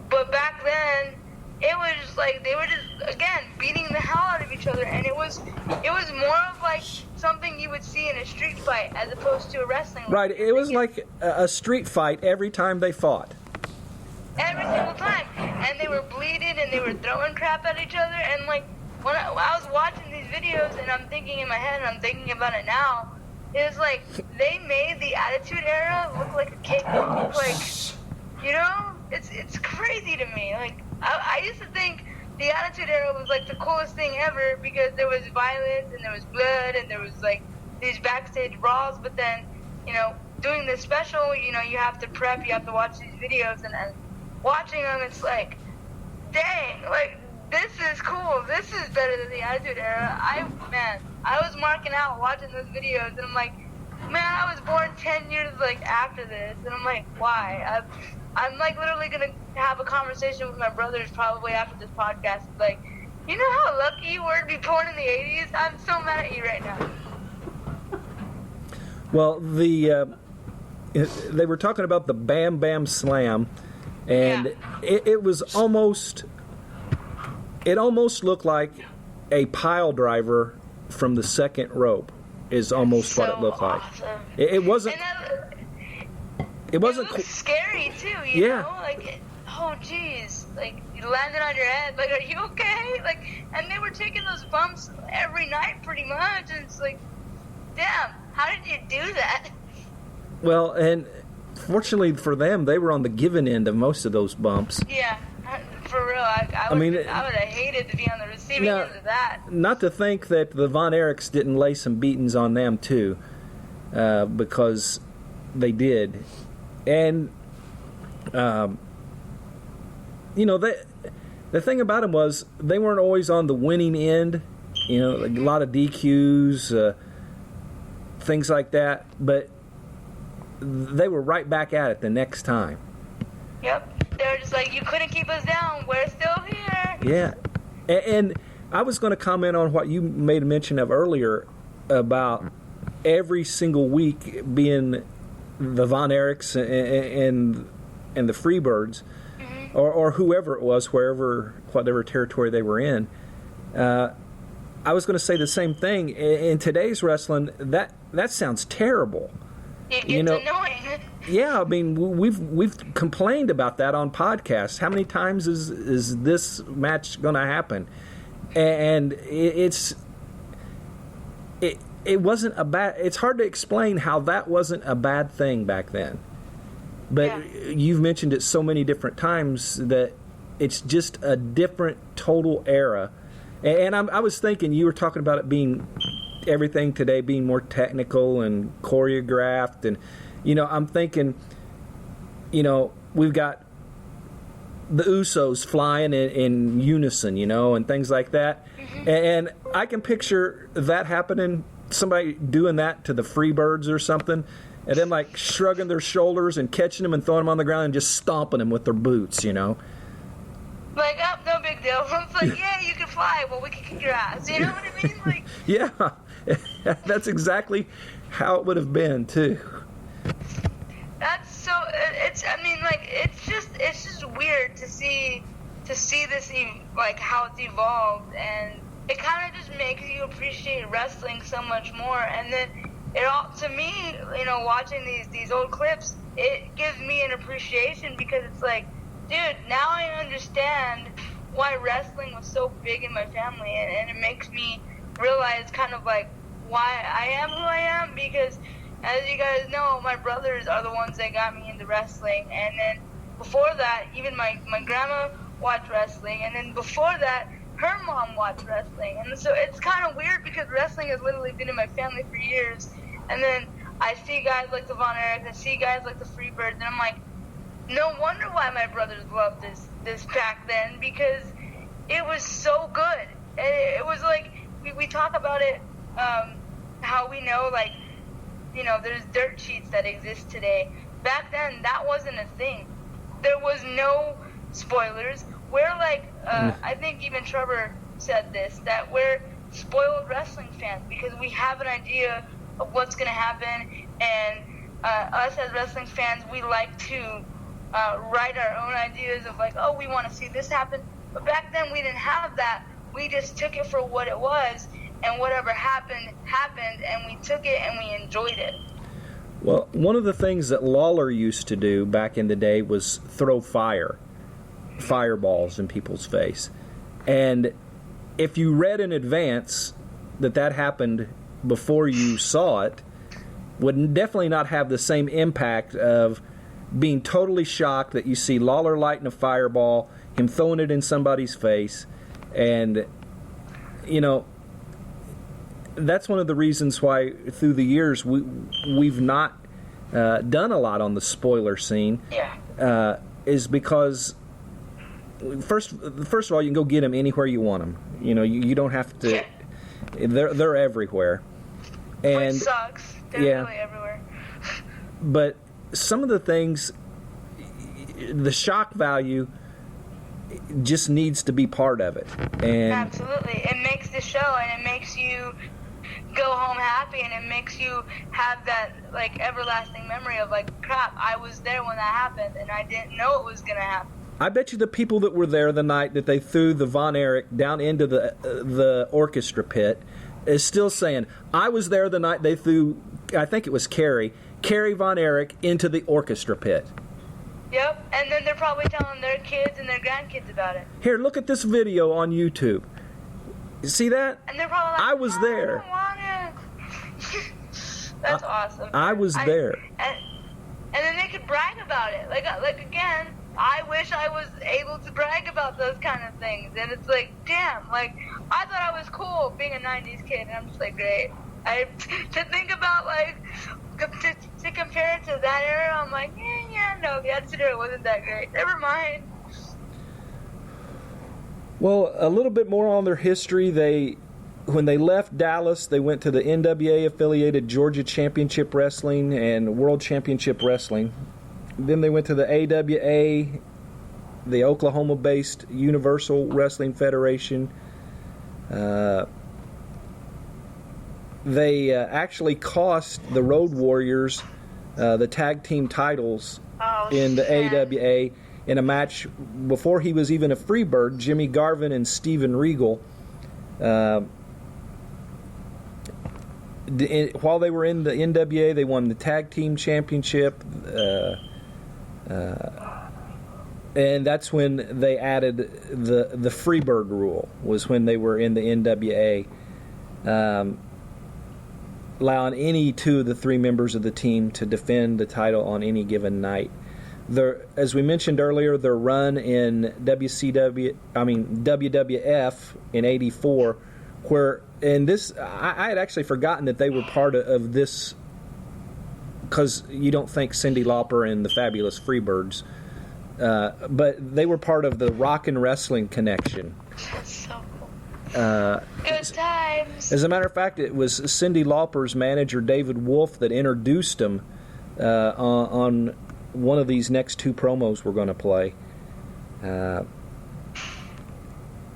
But back then, it was just like they were just, again, beating the hell out of each other, and it was more of like something you would see in a street fight as opposed to a wrestling. Right, it was like a street fight every time they fought. Every single time. And they were bleeding and they were throwing crap at each other. And, like, when I was watching these videos and I'm thinking in my head and I'm thinking about it now, it was like they made the Attitude Era look like a kid. Like, you know? It's crazy to me. Like, I used to think the Attitude Era was, like, the coolest thing ever because there was violence and there was blood and there was, like, these backstage brawls. But then, you know, doing this special, you know, you have to prep, you have to watch these videos, and watching them, it's like, dang, like, this is cool. This is better than the Attitude Era. I was marking out watching those videos, and I'm like, man, I was born 10 years, like, after this, and I'm like, why? I'm like, literally gonna have a conversation with my brothers probably after this podcast. Like, you know how lucky you were to be born in the 80s? I'm so mad at you right now. Well, they were talking about the Bam Bam Slam, and it was almost looked like a pile driver from the second rope is almost what it looked like. It wasn't. It wasn't. It looked scary too. You know, like, oh geez, like you landed on your head. Like, are you okay? Like, and they were taking those bumps every night, pretty much. And it's like, damn, how did you do that? Well, and fortunately for them, they were on the giving end of most of those bumps. Yeah, for real. I would have hated to be on the receiving end of that. Not to think that the Von Erichs didn't lay some beatings on them too, because they did. And, you know, the thing about them was they weren't always on the winning end. You know, a lot of DQs, things like that. But they were right back at it the next time. Yep. They were just like, you couldn't keep us down. We're still here. Yeah. And I was going to comment on what you made a mention of earlier about every single week being the Von Erichs and the Freebirds, or whoever it was, whatever territory they were in. I was going to say the same thing. In today's wrestling, that sounds terrible. It gets annoying. Yeah, I mean, we've complained about that on podcasts. How many times is this match going to happen? And it wasn't a bad. It's hard to explain how that wasn't a bad thing back then. But you've mentioned it so many different times that it's just a different total era. And I was thinking, you were talking about it being everything today being more technical and choreographed, and I'm thinking, we've got the Usos flying in unison, and things like that. And I can picture that happening, somebody doing that to the Freebirds or something, and then like shrugging their shoulders and catching them and throwing them on the ground and just stomping them with their boots, Like, oh, no big deal. It's like, yeah, you can fly, well, we can kick your ass. You know what I mean? Like, yeah, that's exactly how it would have been too. That's so. It's just weird to see this, like, how it's evolved, and it kind of just makes you appreciate wrestling so much more. And then to me, watching these old clips, it gives me an appreciation, because it's like, dude, now I understand why wrestling was so big in my family, and it makes me realize kind of like why I am who I am, because as you guys know, my brothers are the ones that got me into wrestling, and then before that, even my grandma watched wrestling, and then before that, her mom watched wrestling, and so it's kind of weird because wrestling has literally been in my family for years, and then I see guys like the Von Erichs, I see guys like the Freebirds, and I'm like, no wonder why my brothers loved this back then, because it was so good. And it was like, we talk about it, how we know, like, there's dirt sheets that exist today. Back then, that wasn't a thing. There was no spoilers. We're like, I think even Trevor said this, that we're spoiled wrestling fans, because we have an idea of what's going to happen, and us as wrestling fans, we like to write our own ideas of like, oh, we want to see this happen. But back then we didn't have that. We just took it for what it was, and whatever happened, and we took it and we enjoyed it. Well, one of the things that Lawler used to do back in the day was throw fireballs in people's face. And if you read in advance that happened before you saw it, would definitely not have the same impact of being totally shocked that you see Lawler lighting a fireball, him throwing it in somebody's face, and that's one of the reasons why through the years we've not done a lot on the spoiler scene. Is because first of all, you can go get them anywhere you want them. You don't have to. They're everywhere, and which sucks. They're really everywhere. But some of the things, the shock value just needs to be part of it. And absolutely. It makes the show, and it makes you go home happy, and it makes you have that, like, everlasting memory of, like, crap, I was there when that happened, and I didn't know it was going to happen. I bet you the people that were there the night that they threw the Von Erich down into the orchestra pit is still saying, I was there the night they threw, I think it was Carrie Von Erich into the orchestra pit. Yep, and then they're probably telling their kids and their grandkids about it. Here, look at this video on YouTube. You see that? And they're probably like, I was there. I don't want it. That's awesome. I was there. And then they could brag about it. Like again, I wish I was able to brag about those kind of things. And it's like, damn, like, I thought I was cool being a 90s kid, and I'm just like, great. To think about, like, to compare it to that era, I'm like, no, the Attitude Era wasn't that great. Never mind. Well, a little bit more on their history. When they left Dallas, they went to the NWA-affiliated Georgia Championship Wrestling and World Championship Wrestling. Then they went to the AWA, the Oklahoma-based Universal Wrestling Federation. they actually cost the Road Warriors the tag team titles in the AWA in a match before he was even a Freebird. Jimmy Garvin and Steven Regal, while they were in the NWA, they won the tag team championship, and that's when they added the Freebird rule, was when they were in the NWA, allowing any two of the three members of the team to defend the title on any given night. As we mentioned earlier, their run in WWF in '84, I had actually forgotten that they were part of this, because you don't think Cyndi Lauper and the Fabulous Freebirds, but they were part of the Rock and Wrestling Connection. That's so cool. Good times. As a matter of fact, it was Cyndi Lauper's manager, David Wolf, that introduced them on one of these next two promos we're going to play.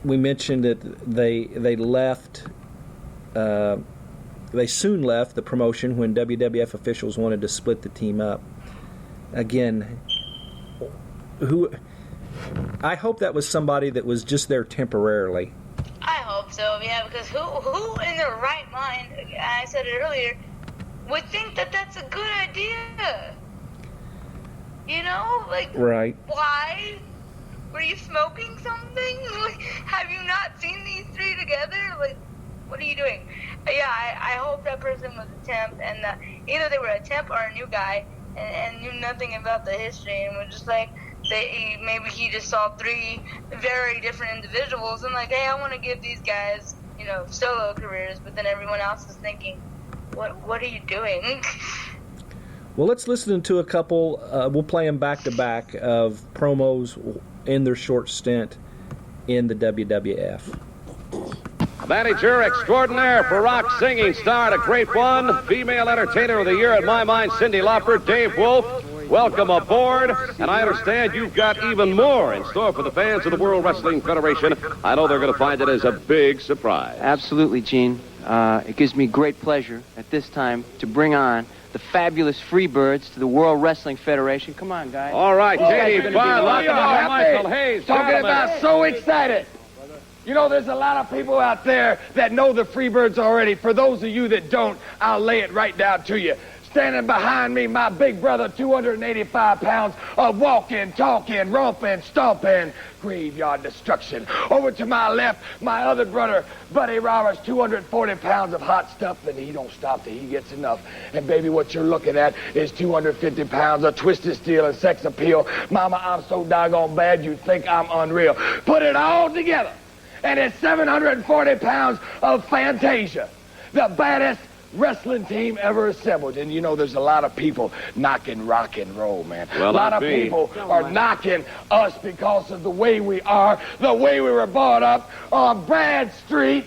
We mentioned that they left. They soon left the promotion when WWF officials wanted to split the team up. Again, I hope that was somebody that was just there temporarily. I hope so, yeah, because who in their right mind, I said it earlier, would think that that's a good idea? You know, like, right? Why? Were you smoking something? Like, have you not seen these three together? Like, what are you doing? Yeah, I hope that person was a temp, and either they were a temp or a new guy, and knew nothing about the history, and was just like, maybe he just saw three very different individuals, and like, hey, I want to give these guys, solo careers, but then everyone else is thinking, what are you doing? Well, let's listen to a couple. We'll play them back to back of promos in their short stint in the WWF. Manager extraordinaire for rock singing star, the great one, female entertainer of the year in my mind, Cyndi Lauper, Dave Wolf. Welcome aboard, and I understand you've got even more in store for the fans of the World Wrestling Federation. I know they're going to find it as a big surprise. Absolutely, Gene. It gives me great pleasure at this time to bring on the Fabulous Freebirds to the World Wrestling Federation. Come on, guys. All right, J.D. Michael Hayes. Talking about so excited. You know, there's a lot of people out there that know the Freebirds already. For those of you that don't, I'll lay it right down to you. Standing behind me, my big brother, 285 pounds of walking, talking, romping, stomping, graveyard destruction. Over to my left, my other brother, Buddy Roberts, 240 pounds of hot stuff, and he don't stop till he gets enough. And baby, what you're looking at is 250 pounds of twisted steel and sex appeal. Mama, I'm so doggone bad you think I'm unreal. Put it all together, and it's 740 pounds of Fantasia, the baddest wrestling team ever assembled. And there's a lot of people knocking rock and roll, man. Well, a lot of people are knocking us because of the way we are, the way we were brought up on Bad Street.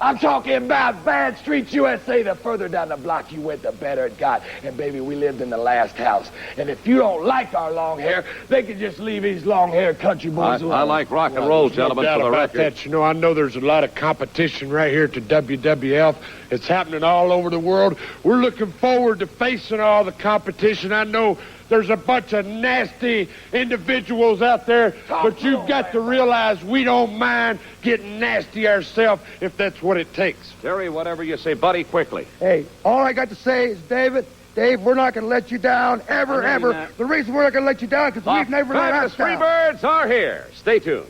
I'm talking about Bad Street, USA. The further down the block you went, the better it got. And baby, we lived in the last house. And if you don't like our long hair, they can just leave these long-haired country boys alone. I like rock and roll, gentlemen, no doubt for the about record. That. I know there's a lot of competition right here at the WWF. It's happening all over the world. We're looking forward to facing all the competition. I know there's a bunch of nasty individuals out there, but you've got to realize we don't mind getting nasty ourselves if that's what it takes. Terry, whatever you say, buddy, quickly. Hey, all I got to say is, Dave, we're not going to let you down, ever. The reason we're not going to let you down is because we've never let us down. The Freebirds are here. Stay tuned.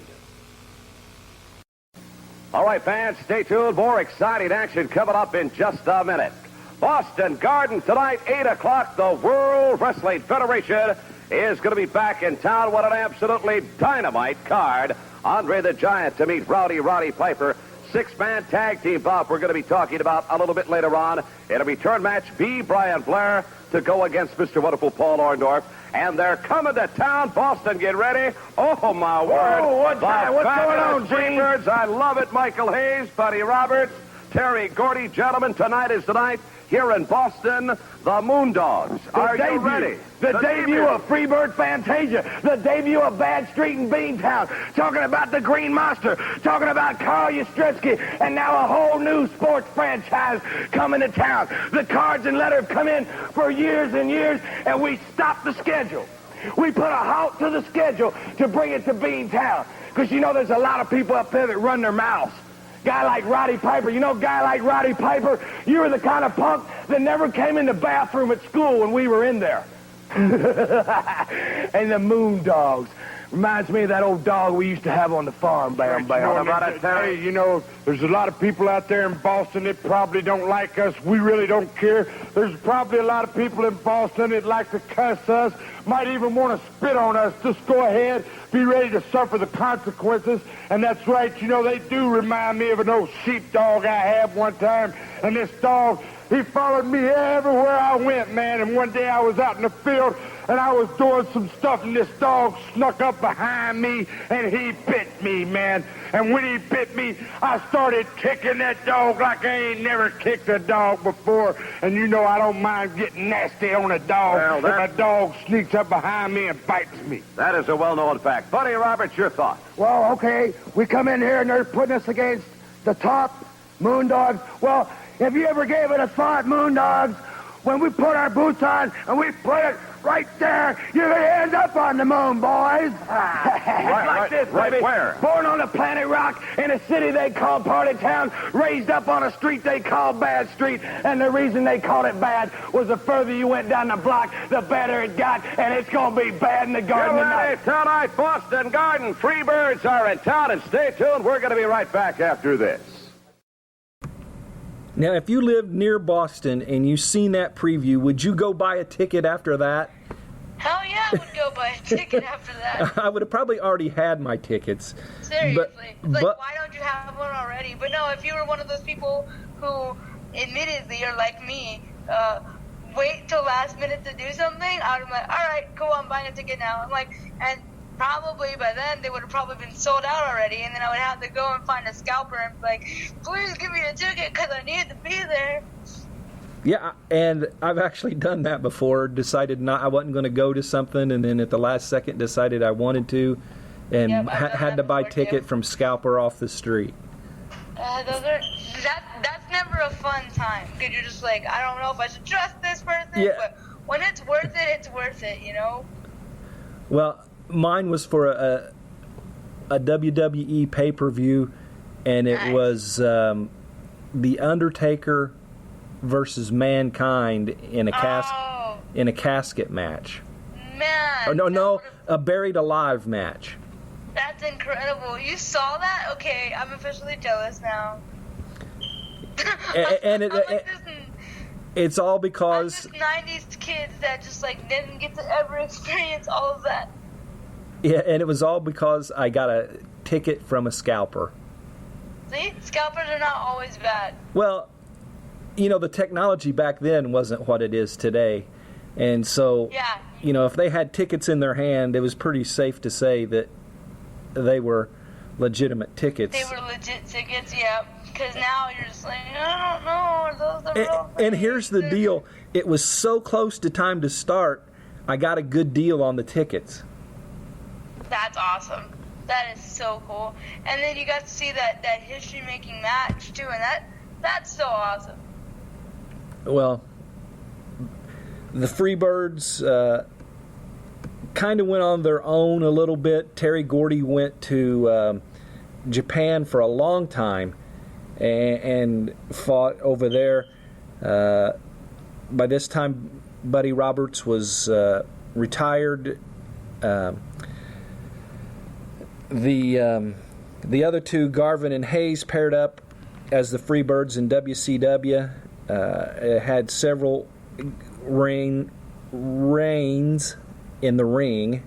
All right, fans, stay tuned. More exciting action coming up in just a minute. Boston Garden tonight, 8 o'clock. The World Wrestling Federation is going to be back in town. What an absolutely dynamite card. Andre the Giant to meet Rowdy Roddy Piper. Six-man tag team bout we're going to be talking about a little bit later on. In a return match, B. Brian Blair to go against Mr. Wonderful Paul Orndorff. And they're coming to town. Boston, get ready. Oh, my word. What's going on, Gene? Freebirds, I love it. Michael Hayes, Buddy Roberts, Terry Gordy. Gentlemen, tonight is the night here in Boston, the Moondogs. Are you ready? The debut of Freebird Fantasia, the debut of Bad Street in Beantown, talking about the Green Monster, talking about Carl Yastrzemski, and now a whole new sports franchise coming to town. The cards and letter have come in for years and years, and we stopped the schedule. We put a halt to the schedule to bring it to Beantown, because you know there's a lot of people up there that run their mouths. Guy like Roddy Piper, you know, guy like Roddy Piper, you were the kind of punk that never came in the bathroom at school when we were in there. And the Moondogs. Reminds me of that old dog we used to have on the farm, Bam Bam. Hey, you know, there's a lot of people out there in Boston that probably don't like us. We really don't care. There's probably a lot of people in Boston that like to cuss us, might even want to spit on us. Just go ahead, be ready to suffer the consequences. And that's right, you know, they do remind me of an old sheepdog I had one time. And this dog, he followed me everywhere I went, man. And one day I was out in the field, and I was doing some stuff, and this dog snuck up behind me, and he bit me, man. And when he bit me, I started kicking that dog like I ain't never kicked a dog before. And you know I don't mind getting nasty on a dog if a dog sneaks up behind me and bites me. That is a well-known fact. Buddy Roberts, your thoughts? Well, okay, we come in here and they're putting us against the top Moondogs. Well, if you ever gave it a thought, Moondogs, when we put our boots on and we put it right there, you're going to end up on the moon, boys. Right where? Born on the planet Rock in a city they call Party Town, raised up on a street they call Bad Street, and the reason they called it bad was the further you went down the block, the better it got, and it's going to be bad in the garden tonight. Tonight, Boston Garden Freebirds are in town, and stay tuned. We're going to be right back after this. Now, if you lived near Boston and you seen that preview, would you go buy a ticket after that? Hell yeah, I would go buy a ticket after that. I would have probably already had my tickets. Seriously. Why don't you have one already? But no, if you were one of those people who admittedly are like me, wait till last minute to do something, I would be like, all right, cool, I'm buying a ticket now. I'm like, and probably by then they would have probably been sold out already, and then I would have to go and find a scalper and be like, please give me a ticket because I need to be there. Yeah, and I've actually done that before. Decided I wasn't going to go to something, and then at the last second decided I wanted to, and had to buy ticket from scalper off the street. That's never a fun time because you're just like, I don't know if I should trust this person, but when it's worth it, you know. Well, mine was for a WWE pay-per-view, and it was The Undertaker versus Mankind in a casket match. Man, a buried alive match. That's incredible. You saw that? Okay, I'm officially jealous now. And it's all because I'm just 90s kids that just like didn't get to ever experience all of that. Yeah, and it was all because I got a ticket from a scalper. See? Scalpers are not always bad. Well, you know, the technology back then wasn't what it is today. And so, you know, if they had tickets in their hand, it was pretty safe to say that they were legitimate tickets. They were legit tickets, yeah. Because now you're just like, I don't know, are those the real And here's the deal. It was so close to time to start, I got a good deal on the tickets. That's awesome. That is so cool. And then you got to see that history-making match, too, and that's so awesome. Well, the Freebirds kind of went on their own a little bit. Terry Gordy went to Japan for a long time and fought over there. By this time, Buddy Roberts was retired. The other two, Garvin and Hayes, paired up as the Freebirds in WCW. It had several reigns in the ring.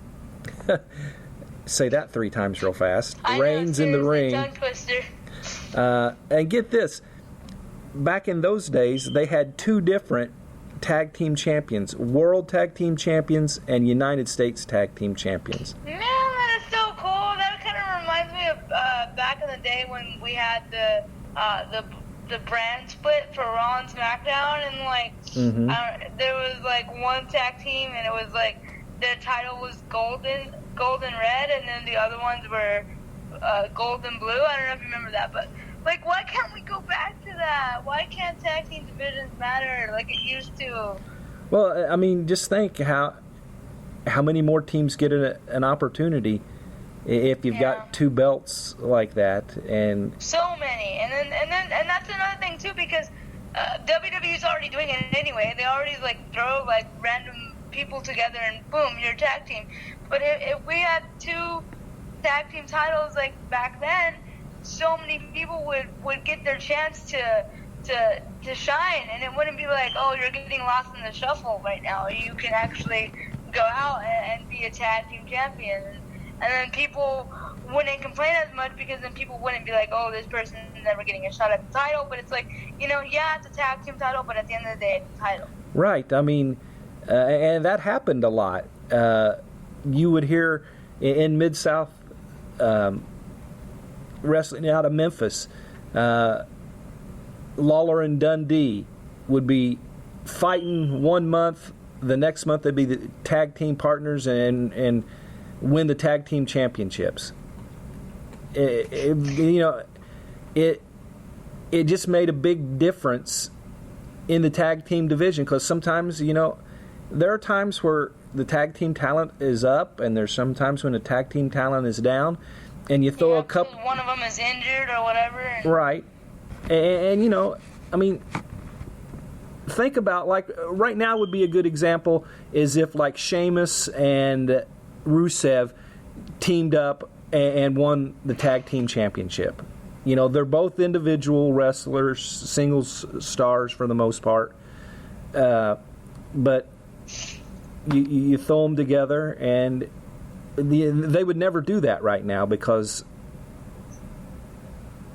Say that 3 times real fast. Reigns in the ring. Tongue twister. And get this. Back in those days, they had 2 different tag team champions. World Tag Team Champions and United States Tag Team Champions. Man, that is so cool. That kind of reminds me of back in the day when we had the the brand split for Raw and SmackDown, and like there was like one tag team, and it was like their title was gold and red, and then the other ones were gold and blue. I don't know if you remember that, but like, why can't we go back to that? Why can't tag team divisions matter like it used to? Well, I mean, just think how many more teams get an opportunity if you've got two belts like that, and so many, and that's another thing too, because WWE's already doing it anyway. They already like throw like random people together and boom, you're a tag team. But if we had two tag team titles like back then, so many people would get their chance to shine, and it wouldn't be like, oh, you're getting lost in the shuffle right now. You can actually go out and be a tag team champion, and then people wouldn't complain as much, because then people wouldn't be like, oh, this person's never getting a shot at the title. But it's like, yeah, it's a tag team title, but at the end of the day, it's a title. Right. I mean, and that happened a lot. You would hear in Mid-South wrestling out of Memphis, Lawler and Dundee would be fighting one month. The next month they'd be the tag team partners and win the tag team championships. It just made a big difference in the tag team division, because sometimes, there are times where the tag team talent is up, and there's sometimes when the tag team talent is down, and you throw a couple. One of them is injured or whatever. Right. And I mean, think about, like, right now would be a good example is if, like, Sheamus and Rusev teamed up and won the tag team championship. They're both individual wrestlers, singles stars for the most part. But you throw them together, and they would never do that right now, because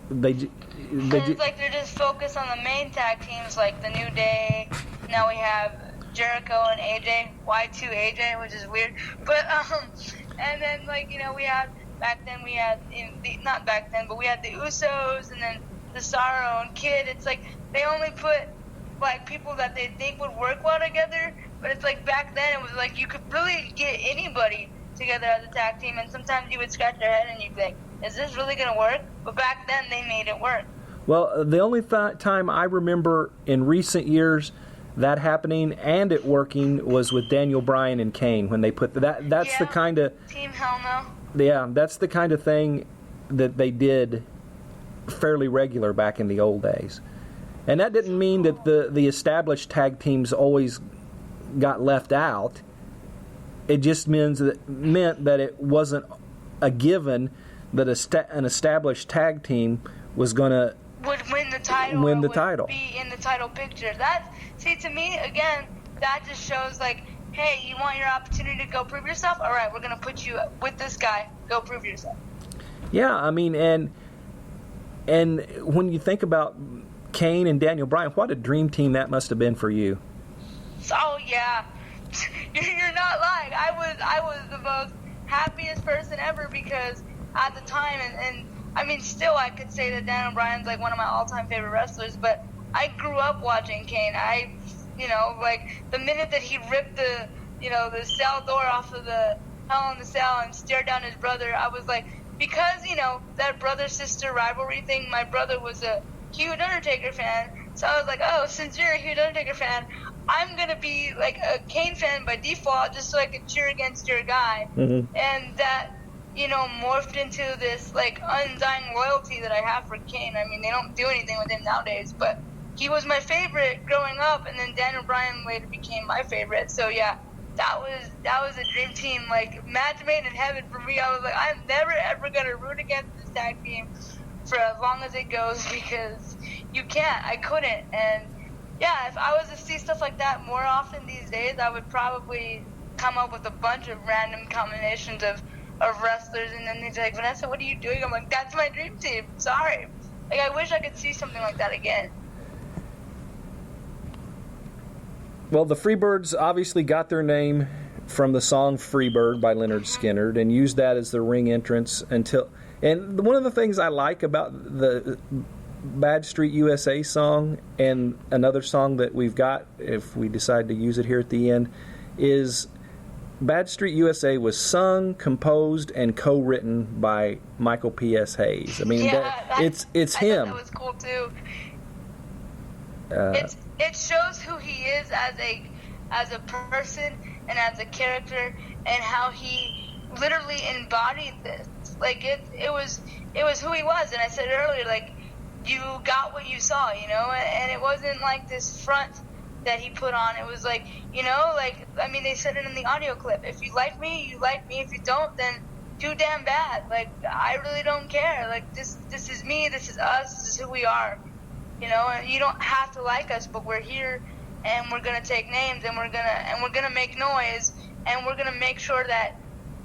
it's like they're just focused on the main tag teams, like the New Day. Now we have Jericho and AJ, Y2 AJ, which is weird. But and then we had back then we had not back then, but we had the Usos, and then Cesaro and Kid. It's like they only put like people that they think would work well together. But it's like back then it was like you could really get anybody together as a tag team, and sometimes you would scratch your head and you'd think, is this really going to work? But back then they made it work. Well, the only time I remember in recent years that happening and it working was with Daniel Bryan and Kane, when they put that's the kind of Team Hell No. Yeah, that's the kind of thing that they did fairly regular back in the old days. And that didn't mean that the established tag teams always got left out. It just meant that it wasn't a given that an established tag team was going to would win the title. Would be in the title picture. To me, again, that just shows like, hey, you want your opportunity to go prove yourself? All right, we're going to put you with this guy. Go prove yourself. Yeah, I mean, and when you think about Kane and Daniel Bryan, what a dream team that must have been for you. Oh yeah, you're not lying. I was the most happiest person ever, because at the time, and I mean, still I could say that Daniel Bryan's like one of my all-time favorite wrestlers, but I grew up watching Kane. Like the minute that he ripped the cell door off of the Hell in the Cell and stared down his brother, I was like, because that brother-sister rivalry thing, my brother was a huge Undertaker fan, so I was like, oh, since you're a huge Undertaker fan, I'm going to be like a Kane fan by default, just so I could cheer against your guy. Mm-hmm. And that, morphed into this like undying loyalty that I have for Kane. I mean, they don't do anything with him nowadays, but he was my favorite growing up, and then Daniel Bryan later became my favorite. So yeah, that was a dream team, like match made in heaven for me. I was like, I'm never ever going to root against this tag team for as long as it goes, because you can't. I couldn't. And yeah, if I was to see stuff like that more often these days, I would probably come up with a bunch of random combinations of wrestlers, and then they'd be like, Vanessa, what are you doing? I'm like, that's my dream team. Sorry. Like, I wish I could see something like that again. Well, the Freebirds obviously got their name from the song Freebird by Lynyrd Skynyrd, and used that as their ring entrance until... And one of the things I like about Bad Street USA song and another song that we've got, if we decide to use it here at the end, is Bad Street USA was sung, composed, and co-written by Michael P.S. Hayes. I mean, it's him. That was cool too. It shows who he is as a person and as a character, and how he literally embodied this. Like it was who he was. And I said earlier, like, you got what you saw, you know, and it wasn't like this front that he put on. It was like, you know, like, I mean, they said it in the audio clip. If you like me, you like me. If you don't, then too damn bad. Like, I really don't care. Like, this is me. This is us. This is who we are. You know, and you don't have to like us, but we're here, and we're gonna take names, and we're gonna make noise, and we're gonna make sure that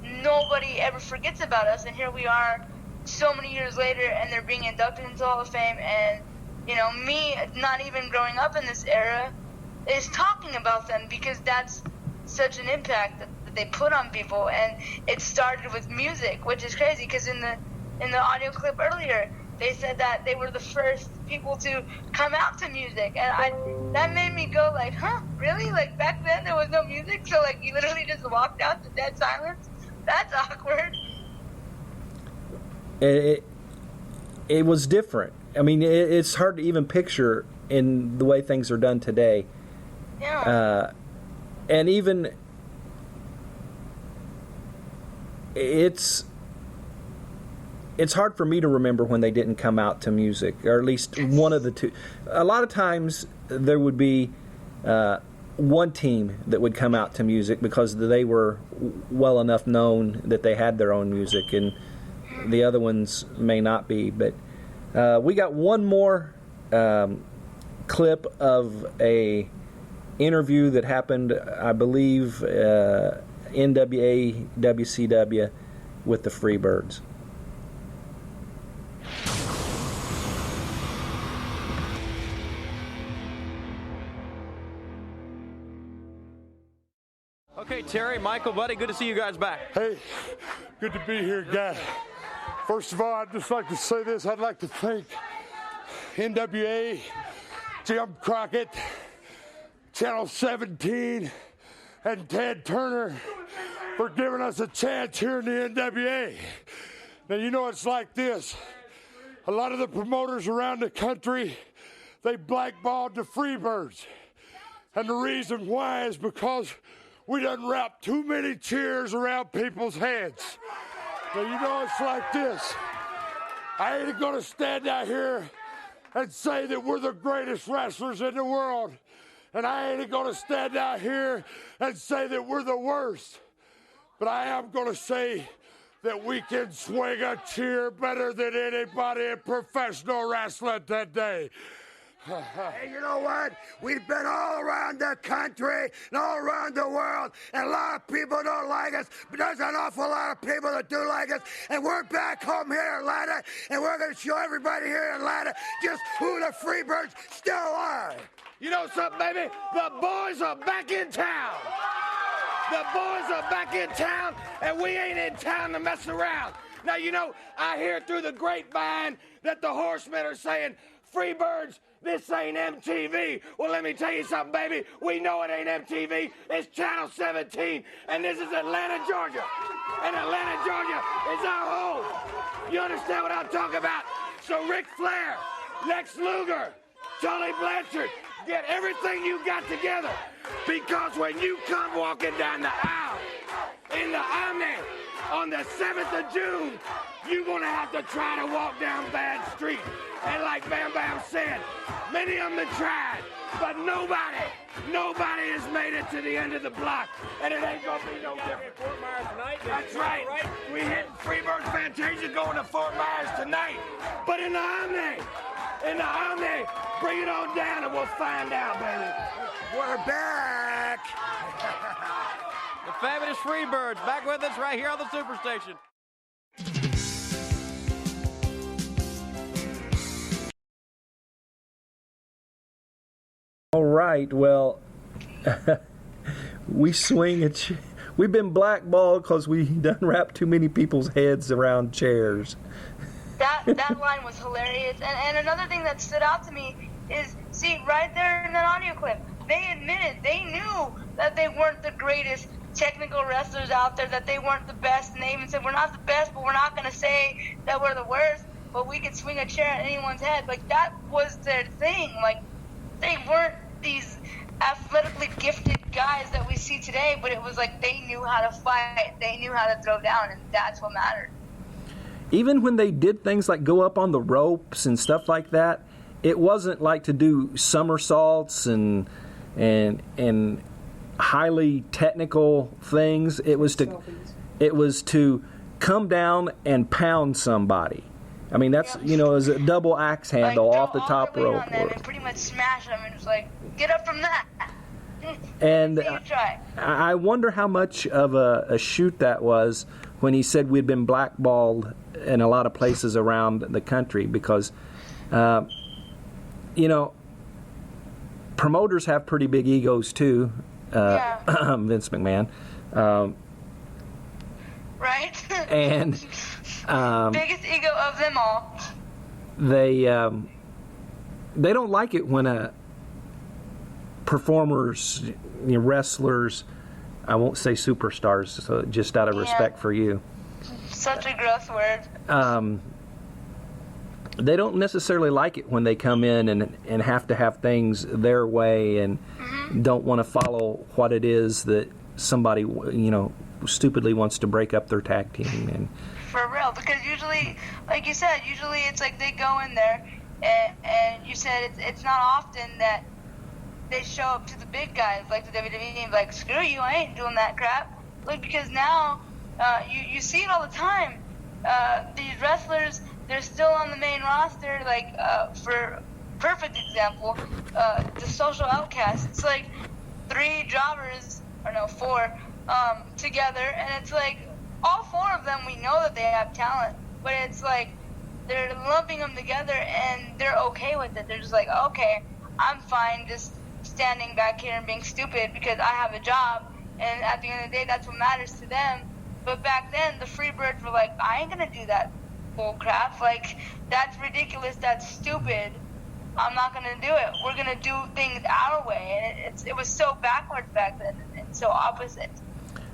nobody ever forgets about us. And here we are, so many years later, and they're being inducted into the Hall of Fame. And you know, me not even growing up in this era is talking about them, because that's such an impact that they put on people. And it started with music, which is crazy, because in the audio clip earlier, they said that they were the first people to come out to music, and that made me go like, huh, really? Like, back then there was no music, so like you literally just walked out to dead silence? That's awkward. It was different. I mean, it's hard to even picture in the way things are done today. Yeah. And even it's hard for me to remember when they didn't come out to music, or at least one of the two. A lot of times there would be one team that would come out to music because they were well enough known that they had their own music, and the other ones may not be. But we got one more clip of a interview that happened, I believe, NWA WCW with the Freebirds. Okay, Terry, Michael, buddy, good to see you guys back. Hey, good to be here, guys. First of all, I'd just like to say this. I'd like to thank NWA, Jim Crockett, Channel 17, and Ted Turner for giving us a chance here in the NWA. Now, you know, it's like this. A lot of the promoters around the country, they blackballed the Freebirds. And the reason why is because we done wrap too many cheers around people's heads. Now, you know, it's like this. I ain't gonna stand out here and say that we're the greatest wrestlers in the world. And I ain't gonna stand out here and say that we're the worst. But I am gonna say that we can swing a cheer better than anybody in professional wrestling today. Hey, you know what? We've been all around the country and all around the world, and a lot of people don't like us, but there's an awful lot of people that do like us, and we're back home here in Atlanta, and we're going to show everybody here in Atlanta just who the Freebirds still are. You know something, baby? The boys are back in town. The boys are back in town, and we ain't in town to mess around. Now, you know, I hear through the grapevine that the horsemen are saying, Freebirds, this ain't MTV. Well, let me tell you something, baby. We know it ain't MTV. It's Channel 17, and this is Atlanta, Georgia. And Atlanta, Georgia is our home. You understand what I'm talking about? So Ric Flair, Lex Luger, Tully Blanchard, get everything you got together. Because when you come walking down the aisle in the Omni on the 7th of June, you're going to have to try to walk down Bad Street. And like Bam Bam said, many of them have tried, but nobody has made it to the end of the block. And it ain't going to be no different. Fort Myers tonight. That's right. We hit Freebird Fantasia going to Fort Myers tonight. But in the Omni, bring it on down and we'll find out, baby. We're back. The Fabulous Freebirds back with us right here on the Superstation. All right, well, we swing we've been blackballed because we done wrapped too many people's heads around chairs. That line was hilarious. And another thing that stood out to me is, see, right there in that audio clip, they admitted, they knew that they weren't the greatest technical wrestlers out there, that they weren't the best, and they even said, we're not the best, but we're not going to say that we're the worst, but we could swing a chair at anyone's head. Like, that was their thing. Like, they weren't these athletically gifted guys that we see today, but it was like they knew how to fight, they knew how to throw down, and that's what mattered. Even when they did things like go up on the ropes and stuff like that, it wasn't like to do somersaults and highly technical things. It was to come down and pound somebody. I mean, that's, you know, as a double axe handle off the top rope. And pretty much smash them and just like, get up from that. And I wonder how much of a shoot that was when he said we'd been blackballed in a lot of places around the country, because, you know, promoters have pretty big egos too. Vince McMahon. Right? And biggest ego of them all. They don't like it when performers, you know, wrestlers, I won't say superstars, so just out of respect for you. Such a gross word. They don't necessarily like it when they come in and have to have things their way and don't want to follow what it is that somebody, you know, stupidly wants to break up their tag team. And for real, because usually, like you said, usually it's like they go in there and you said it's not often that they show up to the big guys like the WWE and be like, screw you, I ain't doing that crap. Like, because now you see it all the time. These wrestlers, they're still on the main roster. Like, for perfect example, the Social Outcasts. It's like 3 jobbers, or no, 4 together, and it's like all 4 of them, we know that they have talent, but it's like they're lumping them together and they're okay with it. They're just like, okay, I'm fine just standing back here and being stupid because I have a job, and at the end of the day, that's what matters to them. But back then, the Freebirds were like, I ain't gonna do that bull crap. Like, that's ridiculous, that's stupid. I'm not gonna do it. We're gonna do things our way. And it was so backwards back then and so opposite.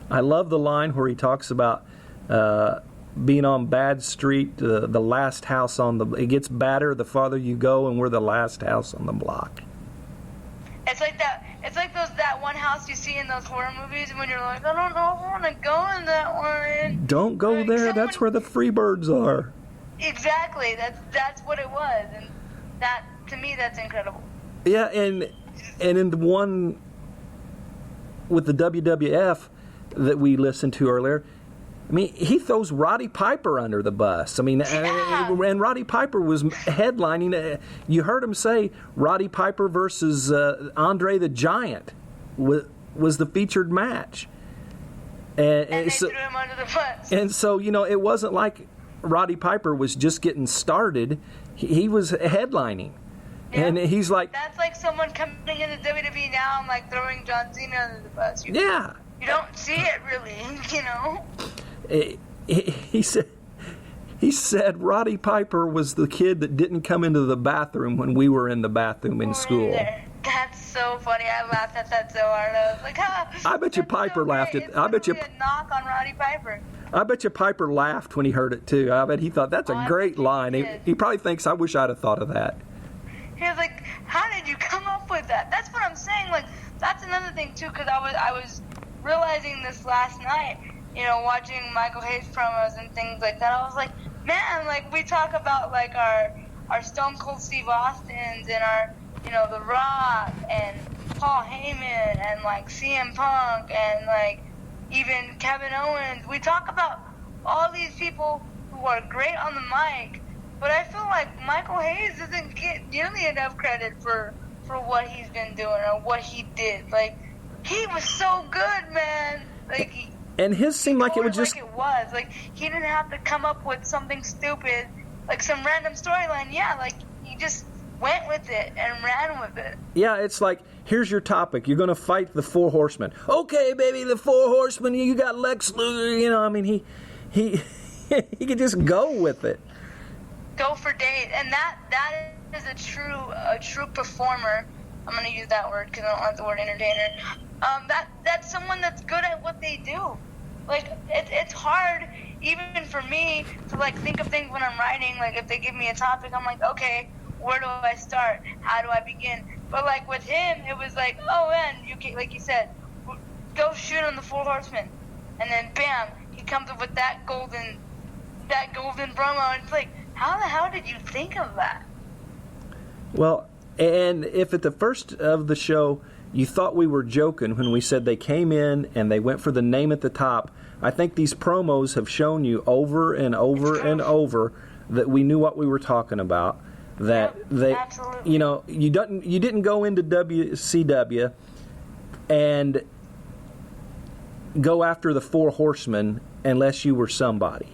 I love the line where he talks about being on Bad Street, the last house on the... It gets badder the farther you go, and we're the last house on the block. It's like that. It's like that one house you see in those horror movies when you're like, I don't know if I want to go in that one. Don't go like there. That's where the Freebirds are. Exactly. That's what it was, and that, to me, that's incredible. Yeah, and in the one with the WWF that we listened to earlier, I mean, he throws Roddy Piper under the bus. I mean, and Roddy Piper was headlining. You heard him say Roddy Piper versus Andre the Giant was the featured match. And they threw him under the bus. And so, you know, it wasn't like Roddy Piper was just getting started. He was headlining. Yeah. And he's like... That's like someone coming into WWE now and, like, throwing John Cena under the bus. You don't see it, really, you know? He said Roddy Piper was the kid that didn't come into the bathroom when we were in the bathroom in school. That's so funny. I laughed at that so hard. I was like, ha! I bet you Piper laughed at. I bet you a knock on Roddy Piper. I bet you Piper laughed when he heard it too. I bet he thought that's a great line. He probably thinks, I wish I'd have thought of that. He was like, how did you come up with that? That's what I'm saying. Like, that's another thing too, because I was realizing this last night. You know, watching Michael Hayes promos and things like that, I was like, man, like, we talk about, like, our Stone Cold Steve Austins and our, you know, The Rock and Paul Heyman and, like, CM Punk and, like, even Kevin Owens. We talk about all these people who are great on the mic, but I feel like Michael Hayes doesn't get nearly enough credit for what he's been doing or what he did. Like, he was so good, man. Like, and his seemed like it was just... Like it was. Like, he didn't have to come up with something stupid, like some random storyline. Yeah, like, he just went with it and ran with it. Yeah, it's like, here's your topic. You're going to fight the 4 horsemen. Okay, baby, the 4 horsemen. You got Lex Luger. You know, I mean, he could just go with it. go for days, and that is a true performer. I'm gonna use that word because I don't like the word entertainer. That's someone that's good at what they do. Like it's hard even for me to like think of things when I'm writing. Like if they give me a topic, I'm like, okay, where do I start? How do I begin? But like with him, it was like, oh man, you can, like you said, go shoot on the 4 Horsemen, and then bam, he comes up with that golden promo, and it's like, how the hell did you think of that? Well, and if at the first of the show you thought we were joking when we said they came in and they went for the name at the top, I think these promos have shown you over and over and over that we knew what we were talking about. That they, absolutely. You didn't go into WCW and go after the 4 Horsemen unless you were somebody.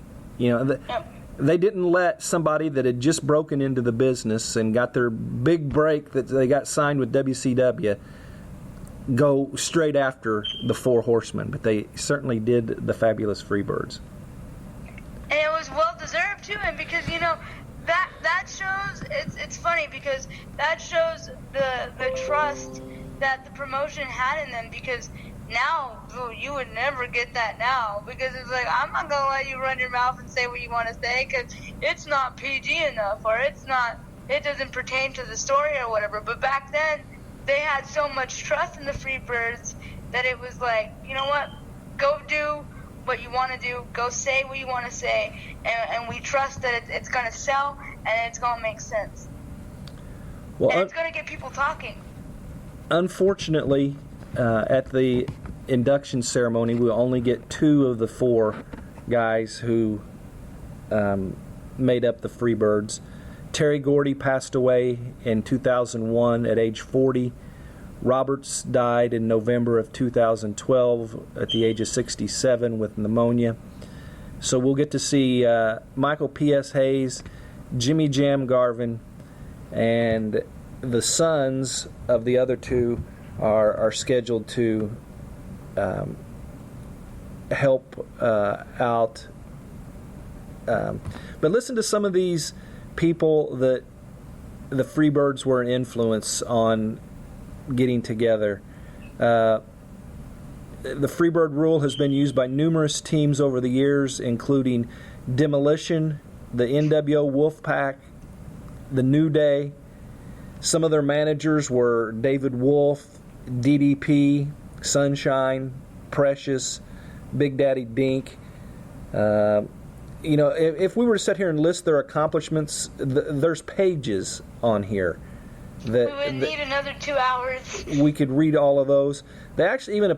They didn't let somebody that had just broken into the business and got their big break that they got signed with WCW go straight after the 4 Horsemen, but they certainly did the Fabulous Freebirds. And it was well deserved too, and because that shows it's funny because that shows the trust that the promotion had in them, because now you would never get that now, because it's like, I'm not gonna let you run your mouth and say what you want to say because it's not PG enough, or it doesn't pertain to the story or whatever. But back then they had so much trust in the Freebirds that it was like, you know what, go do what you want to do, go say what you want to say, and we trust that it's going to sell and it's going to make sense. Well, and it's going to get people talking. Unfortunately, at the induction ceremony, we'll only get 2 of the 4 guys who made up the Freebirds. Terry Gordy passed away in 2001 at age 40. Roberts died in November of 2012 at the age of 67 with pneumonia. So we'll get to see Michael P.S. Hayes, Jimmy Jam Garvin, and the sons of the other 2 are scheduled to help out. But listen to some of these people that the Freebirds were an influence on getting together. The Freebird rule has been used by numerous teams over the years, including Demolition, the NWO Wolfpack, the New Day. Some of their managers were David Wolf, DDP, Sunshine, Precious, Big Daddy Dink. If we were to sit here and list their accomplishments, there's pages on here. We would need another 2 hours. We could read all of those. They actually even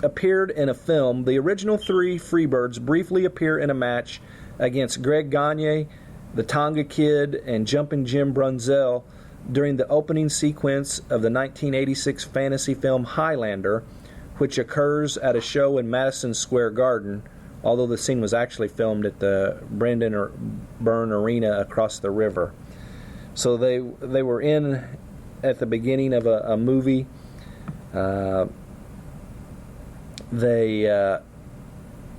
appeared in a film. The original 3 Freebirds briefly appear in a match against Greg Gagne, the Tonga Kid, and Jumpin' Jim Brunzell during the opening sequence of the 1986 fantasy film Highlander, which occurs at a show in Madison Square Garden, although the scene was actually filmed at the Brendan Byrne Arena across the river. So they were in at the beginning of a movie.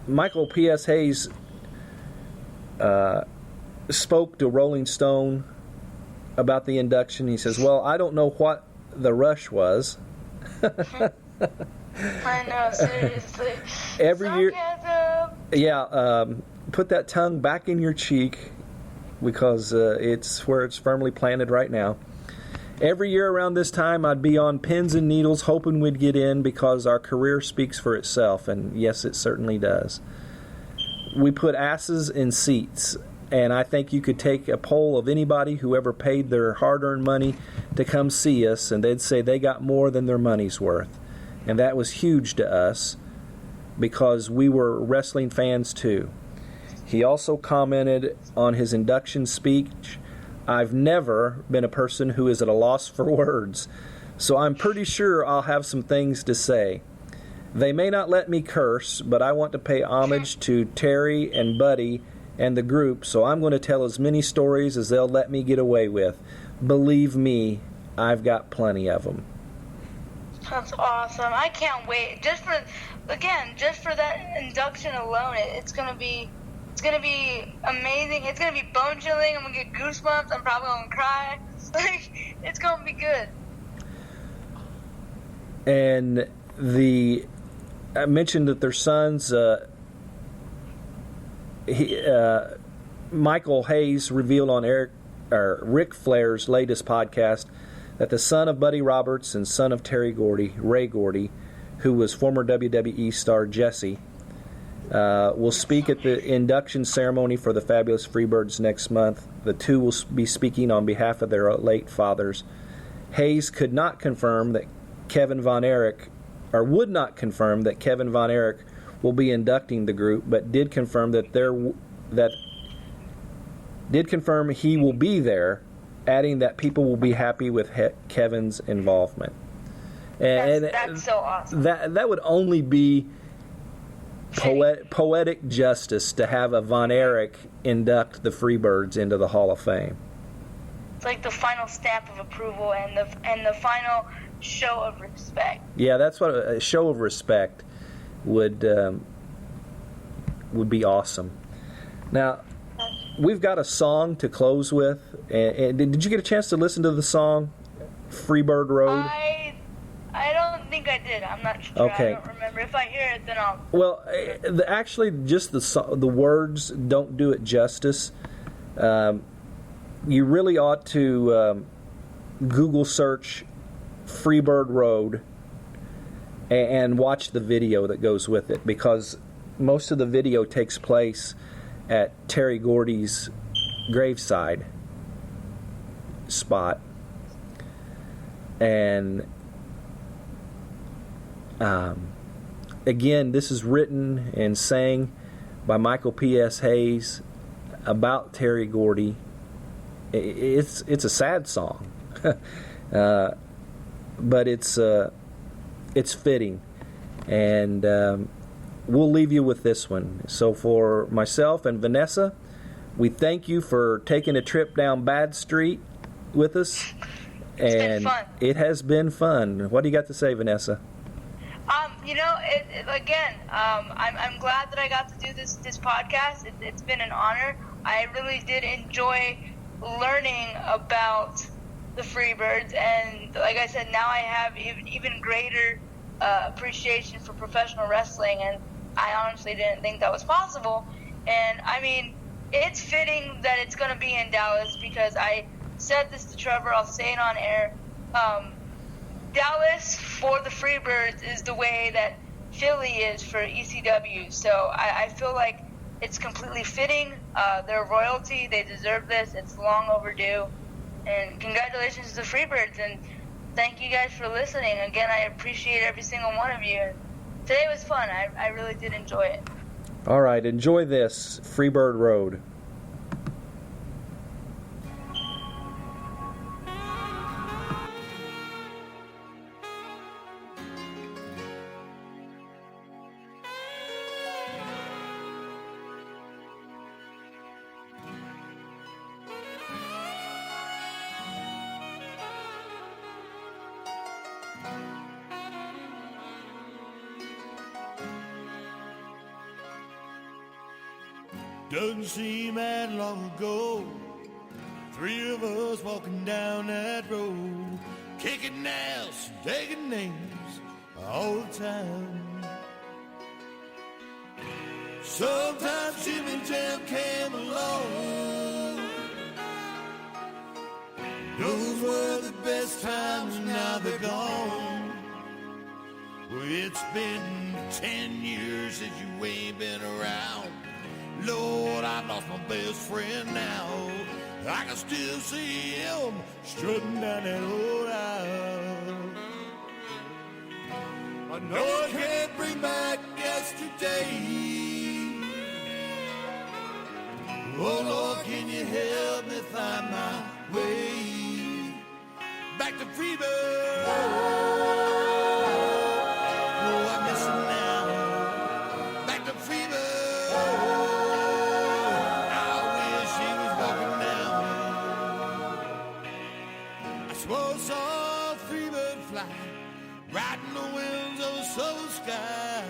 Michael P.S. Hayes spoke to Rolling Stone about the induction. He says, well, I don't know what the rush was. I know, seriously. Every year, put that tongue back in your cheek, because it's where it's firmly planted right now. Every year around this time, I'd be on pins and needles hoping we'd get in, because our career speaks for itself, and yes, it certainly does. We put asses in seats, and I think you could take a poll of anybody who ever paid their hard-earned money to come see us, and they'd say they got more than their money's worth. And that was huge to us, because we were wrestling fans too. He also commented on his induction speech, I've never been a person who is at a loss for words, so I'm pretty sure I'll have some things to say. They may not let me curse, but I want to pay homage to Terry and Buddy and the group, so I'm going to tell as many stories as they'll let me get away with. Believe me, I've got plenty of them. That's awesome. I can't wait. Just for that induction alone, it's going to be It's gonna be amazing. It's gonna be bone chilling. I'm gonna get goosebumps. I'm probably gonna cry. Like, it's gonna be good. And I mentioned that their sons. Michael Hayes revealed on Ric Flair's latest podcast that the son of Buddy Roberts and son of Terry Gordy, Ray Gordy, who was former WWE star Jesse, will speak at the induction ceremony for the Fabulous Freebirds next month. The two will be speaking on behalf of their late fathers. Hayes could not confirm that Kevin Von Erich, or would not confirm that Kevin Von Erich will be inducting the group, but did confirm he will be there, adding that people will be happy with Kevin's involvement. And that's so awesome. That would only be poetic justice to have a Von Erich induct the Freebirds into the Hall of Fame. It's like the final stamp of approval and the final show of respect. Yeah, that's what a show of respect would be awesome. Now, we've got a song to close with. And did you get a chance to listen to the song Freebird Road? I don't think I did. I'm not sure. Okay. I don't remember. If I hear it, then I'll... Well, actually, just the words don't do it justice. You really ought to Google search Freebird Road and watch the video that goes with it, because most of the video takes place at Terry Gordy's graveside spot. And again, this is written and sang by Michael P.S. Hayes about Terry Gordy. It's a sad song, but it's fitting, and we'll leave you with this one. So for myself and Vanessa, we thank you for taking a trip down Bad Street with us. It's been fun. It has been fun. What do you got to say, Vanessa? I'm glad that I got to do this podcast. It's been an honor. I really did enjoy learning about the Freebirds, and like I said, now I have even greater appreciation for professional wrestling, and I honestly didn't think that was possible. And I mean, it's fitting that it's going to be in Dallas, because I said this to Trevor, I'll say it on air. Dallas for the Freebirds is the way that Philly is for ECW. So I feel like it's completely fitting. They're royalty. They deserve this. It's long overdue. And congratulations to the Freebirds. And thank you guys for listening. Again, I appreciate every single one of you. Today was fun. I really did enjoy it. All right, enjoy this Freebird Road. Doesn't seem that long ago, three of us walking down that road, kicking nails, taking names all the time. Sometimes Jim and Jam came along. Those were the best times, now they're gone. Well, it's been 10 years since you ain't been around. Lord, I've lost my best friend now. I can still see him strutting down that old aisle. I know I can't bring back yesterday. Oh Lord, can you help me find my way back to Freebird? Oh, I miss him now. Back to Freebird. I saw a Freebird fly right in the winds of a southern sky.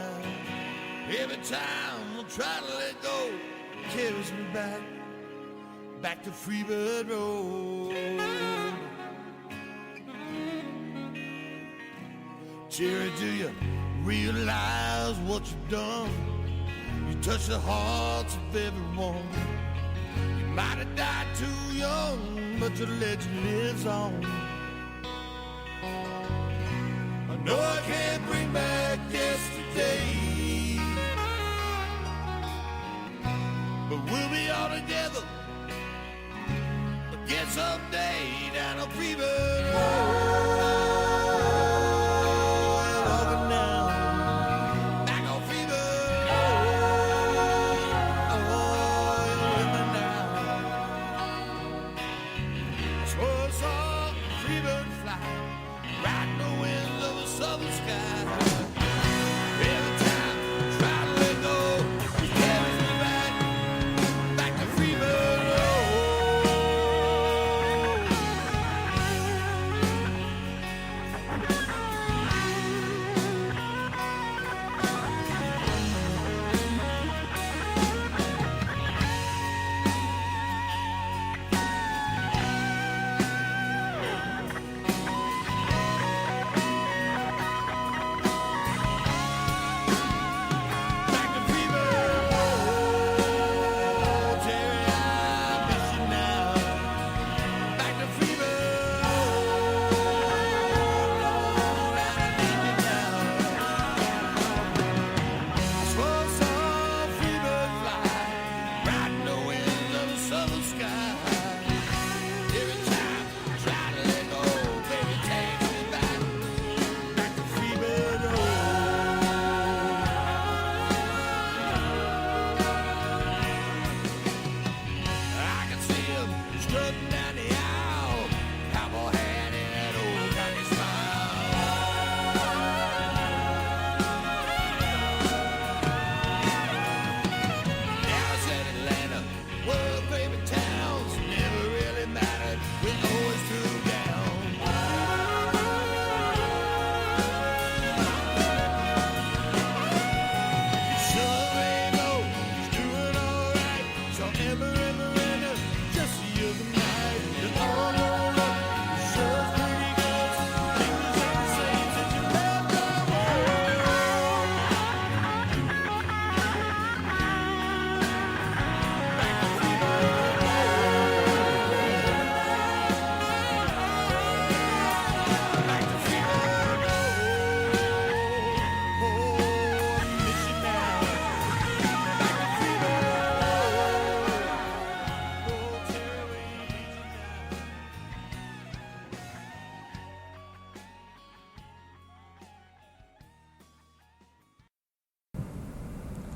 Every time I try to let go, carries me back to Freebird Road. Jerry, do you realize what you've done? You touch the hearts of everyone. You might have died too young, but your legend lives on. I know I can't bring back yesterday, but we'll be all together again someday down on Freebird Road.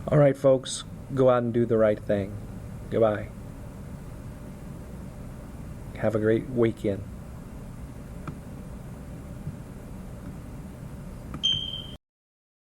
All right, folks, go out and do the right thing. Goodbye. Have a great weekend.